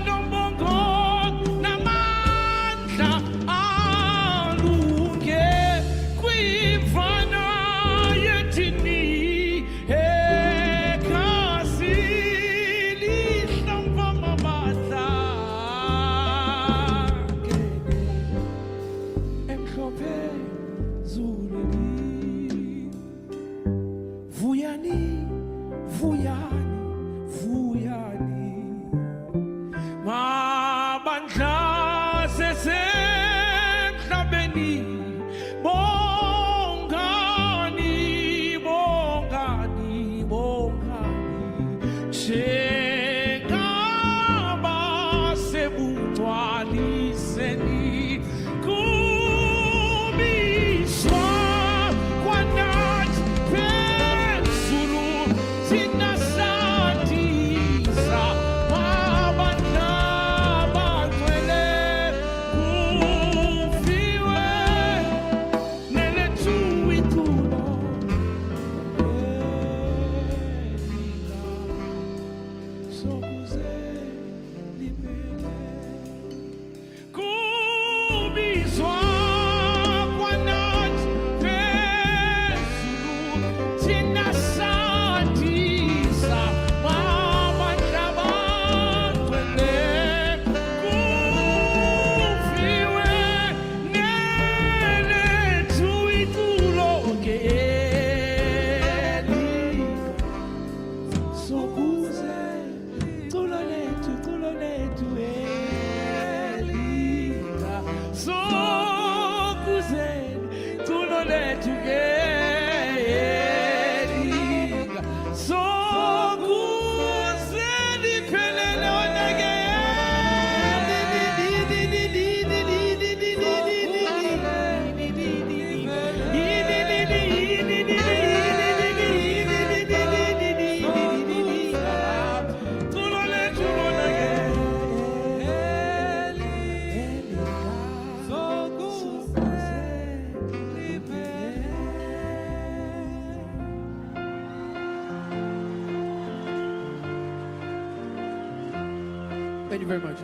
nombongo namandla alunge kwimfana yethini ekasi lihlamba mabadla Vuyani, Vuyani, Vuyani. Mabandla sesemhlabeni bongani, bongani, bongani. Shekaba sebuntwaliseni kubiswa kwanathi Cool. Thank you very much.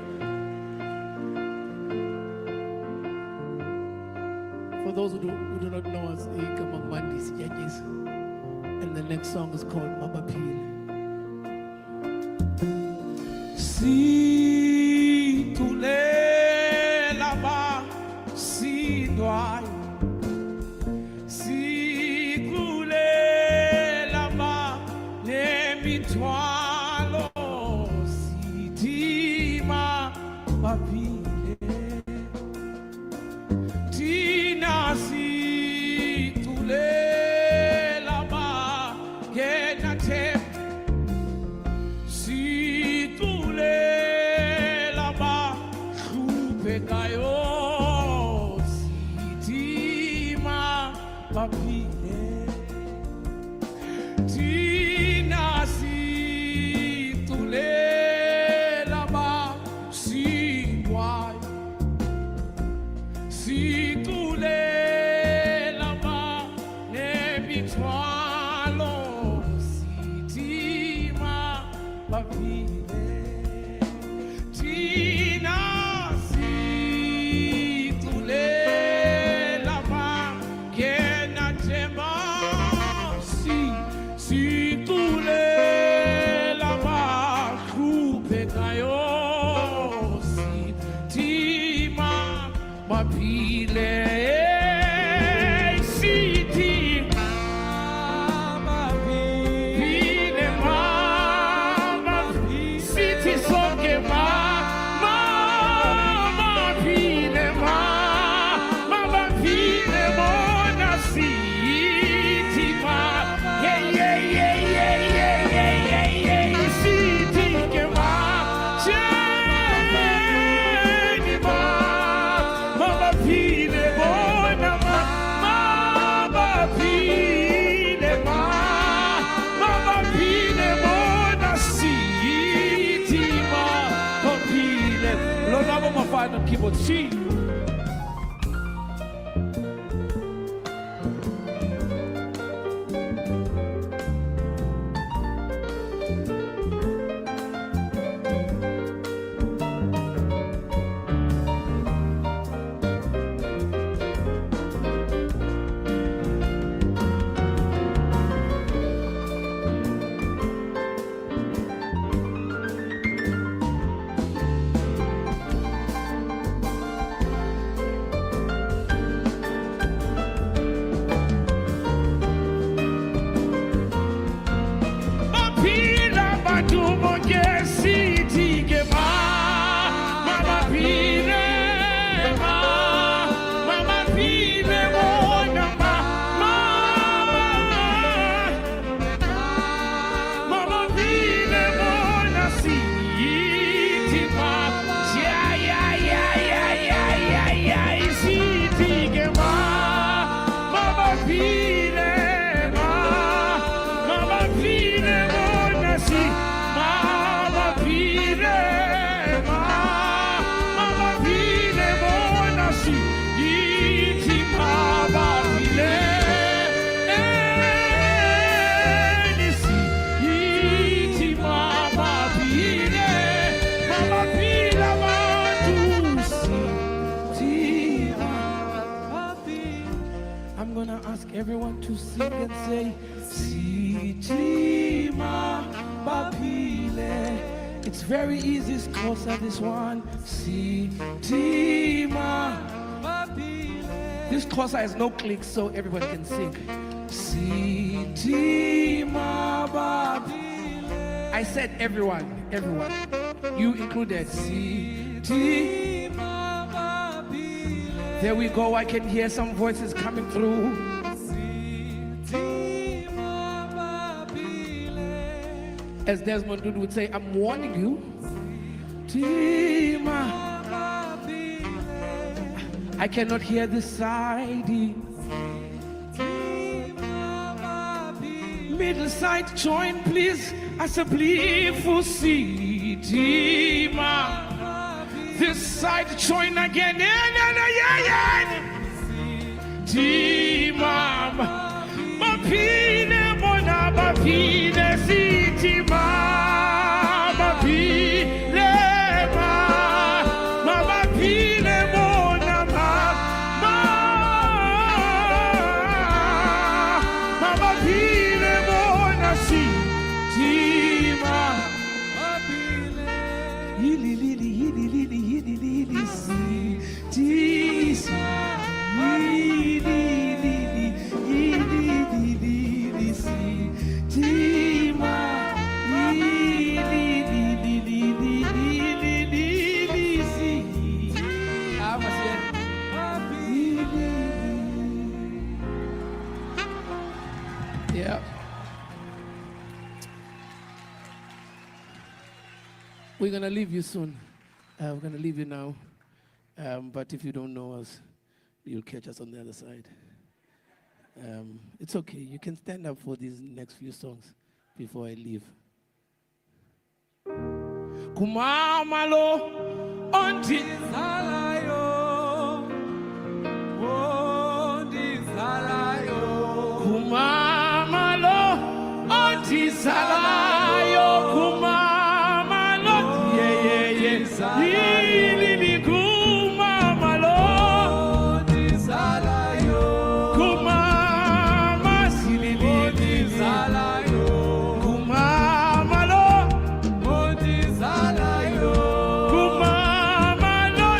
For those who do not know us, Ikamangwandis Judges, and the next song is called Mabapil. Si tule laba si doai si tule laba ne mitwalo si tima papile tina si tule laba gena te si tule laba chupe kayo si tima papile tina si tule laba si guai si tule laba ne bitwalo si tima papile tina si tule laba kena tema si tule laba kupe kayo si tima papile si tima papile mama si ti soke mama pile mama pile mona si tima si tike ma cheni mama pile mona mama pile mama pile mona si tima pile lo lavo ma fanno keyboard si Pila batumo ke siti ke mama pile mama pile mona mama pile mona siti ma ya siti ke mama pile mama pile mona si mama pile mona si iti mama pile si iti mama pile si mama pile. I'm gonna ask everyone to sing and say Sitima Bapile. It's very easy, it's closer this one. Sitima Bapile. This closer has no clicks, so everyone can sing. Sitima Bapile. I said everyone. You included. Sitima Bapile. There we go, I can hear some voices coming through. as Desmond Tutu would say, I'm warning you. Tima. I cannot hear this side. Middle side, join please. As a plea for Tima. This side, join again. Tima. Mapine mona mapine Tima. Mapine ma mapine mona mapine mona Tima. Yili lili yili lili yili lili si Tima. Yili lili yili lili si Tima. Yili lili lili lili si. Ah, mas yeah. We're going to leave you soon. We're going to leave you now. But if you don't know us, you'll catch us on the other side. It's okay. You can stand up for these next few songs before I leave. Kumamalo onti salayo. Onti salayo. Kumamalo onti salayo. Kumamalo yeah salayo. Lili kumamalo onti salayo. Kumama silili salayo. Kumamalo onti salayo. Kumamalo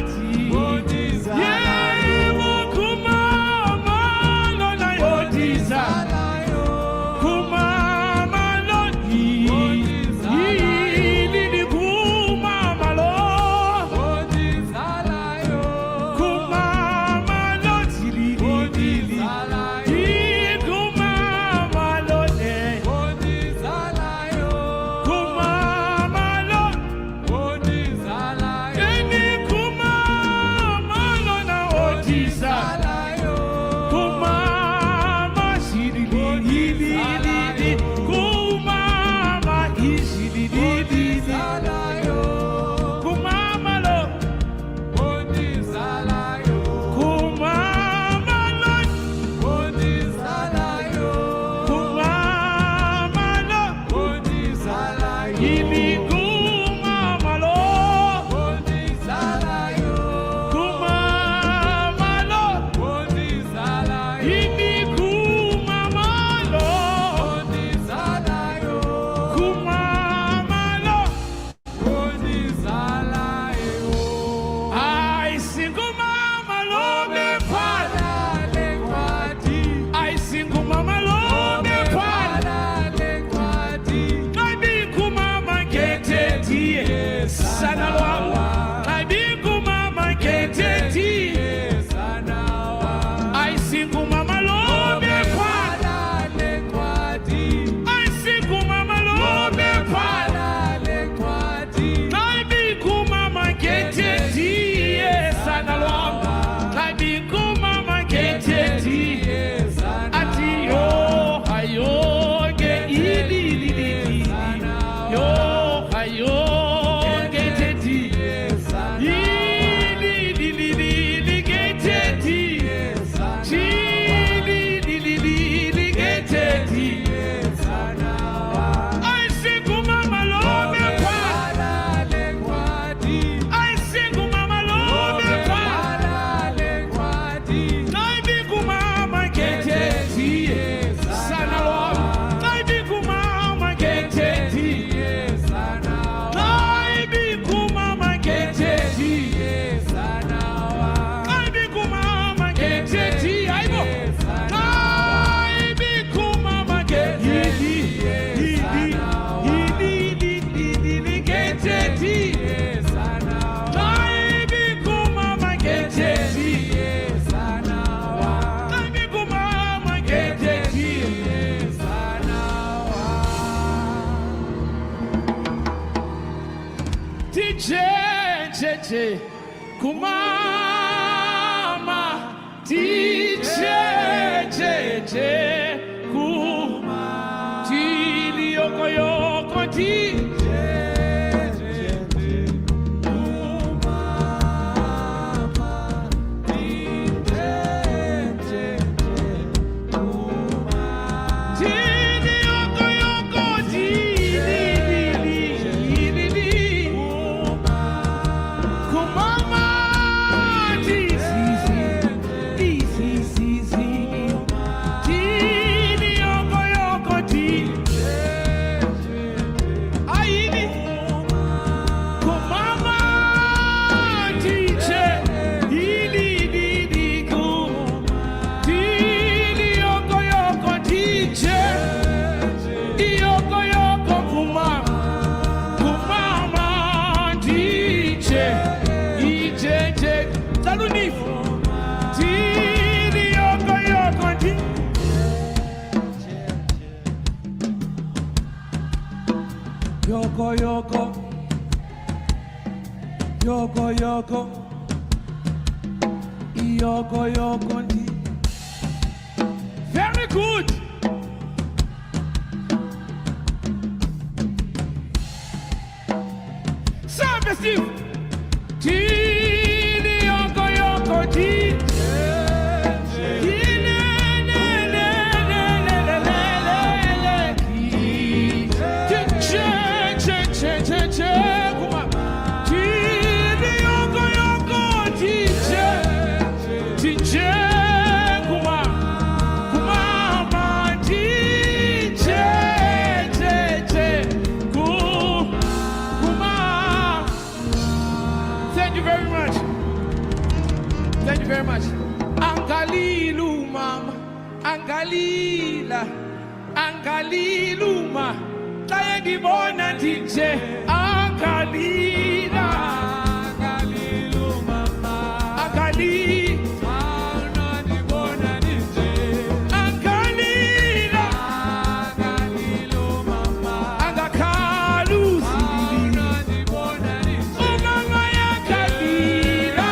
tijeje kumama tijeje kuma tili yoko yoko tijeje Yoko yoko, yoko yoko, yoko yoko. Very good. Service Steve. Tini yoko yoko ti. Very much. Angalilu mama, Angalila, Angaliluma, Taya di bona DJ, Angalila, Angalilu mama, Angali, Ana di bona DJ, Angalila, Angalilu mama, Angakalu, Ana di bona DJ, oh mama ya Angalila.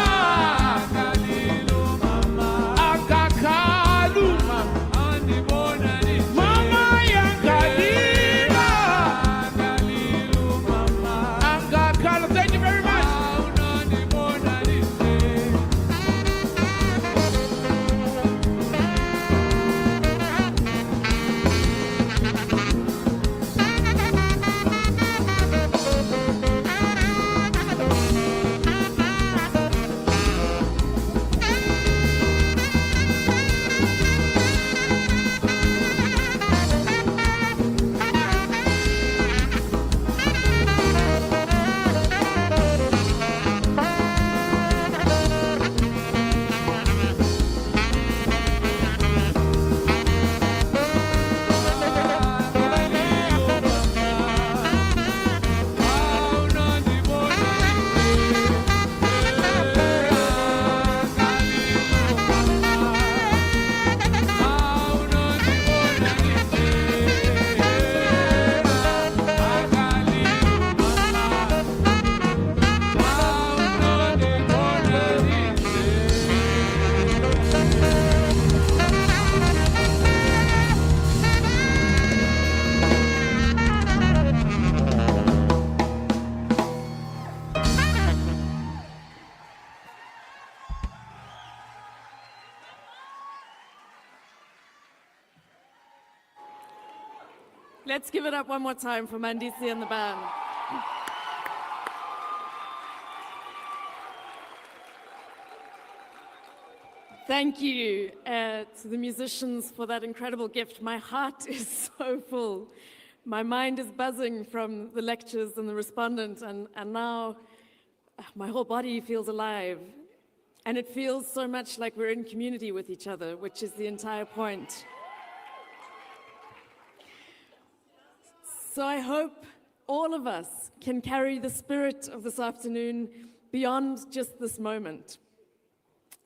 Let's give it up one more time for Mandisi and the band. Thank you to the musicians for that incredible gift. My heart is so full. My mind is buzzing from the lectures and the respondent, and now my whole body feels alive. And it feels so much like we're in community with each other, which is the entire point. So I hope all of us can carry the spirit of this afternoon beyond just this moment.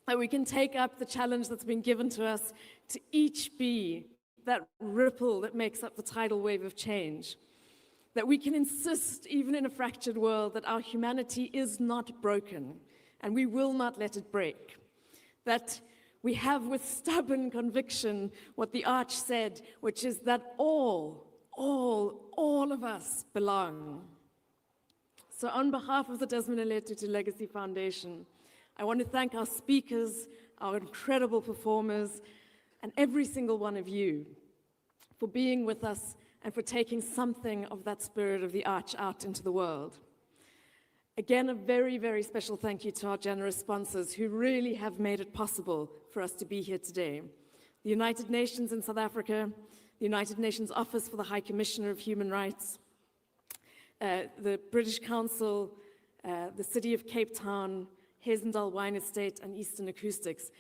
That we can take up the challenge that's been given to us to each be that ripple that makes up the tidal wave of change. that we can insist, even in a fractured world, that our humanity is not broken, and we will not let it break. That we have with stubborn conviction what the Arch said, which is that all of us belong. So on behalf of the Desmond Tutu Legacy Foundation, I want to thank our speakers, our incredible performers, and every single one of you for being with us and for taking something of that spirit of the Arch out into the world. Again, a very, very special thank you to our generous sponsors who really have made it possible for us to be here today. The United Nations in South Africa, the United Nations Office for the High Commissioner of Human Rights, the British Council, the City of Cape Town, Hesendal Wine Estate, and Eastern Acoustics.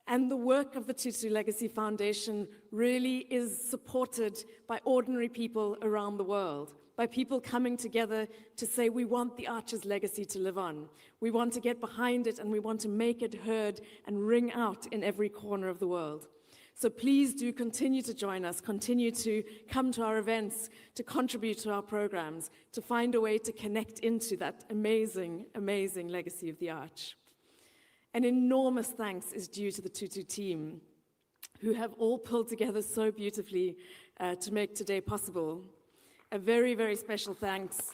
And the work of the Tutu Legacy Foundation really is supported by ordinary people around the world, by people coming together to say, we want the Arch's legacy to live on. We want to get behind it, and we want to make it heard and ring out in every corner of the world. So please do continue to join us, continue to come to our events, to contribute to our programs, to find a way to connect into that amazing, amazing legacy of the Arch. An enormous thanks is due to the Tutu team, who have all pulled together so beautifully to make today possible. A very, very special thanks.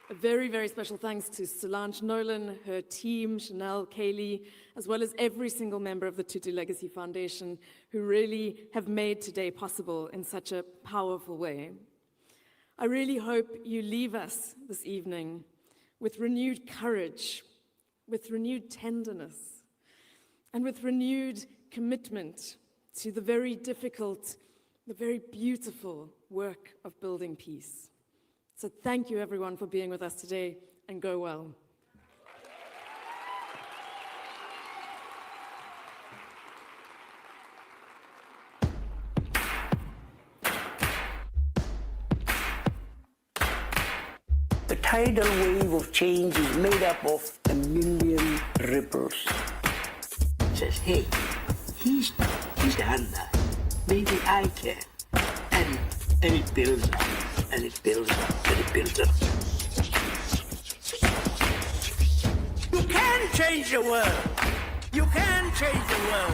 A very, very special thanks to Solange Nolan, her team, Chanel, Kaylee, as well as every single member of the Tutu Legacy Foundation who really have made today possible in such a powerful way. I really hope you leave us this evening with renewed courage, with renewed tenderness, and with renewed commitment to the very difficult, the very beautiful work of building peace. So thank you everyone for being with us today, and go well. The tidal wave of change is made up of a million ripples. It says, hey, he's done that. Maybe I can. And it builds up, and it builds up, and it builds up. You can change the world. You can change the world.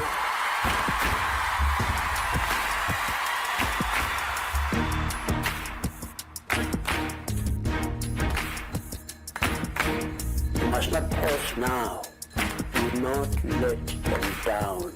You must not pause now. Do not let them down.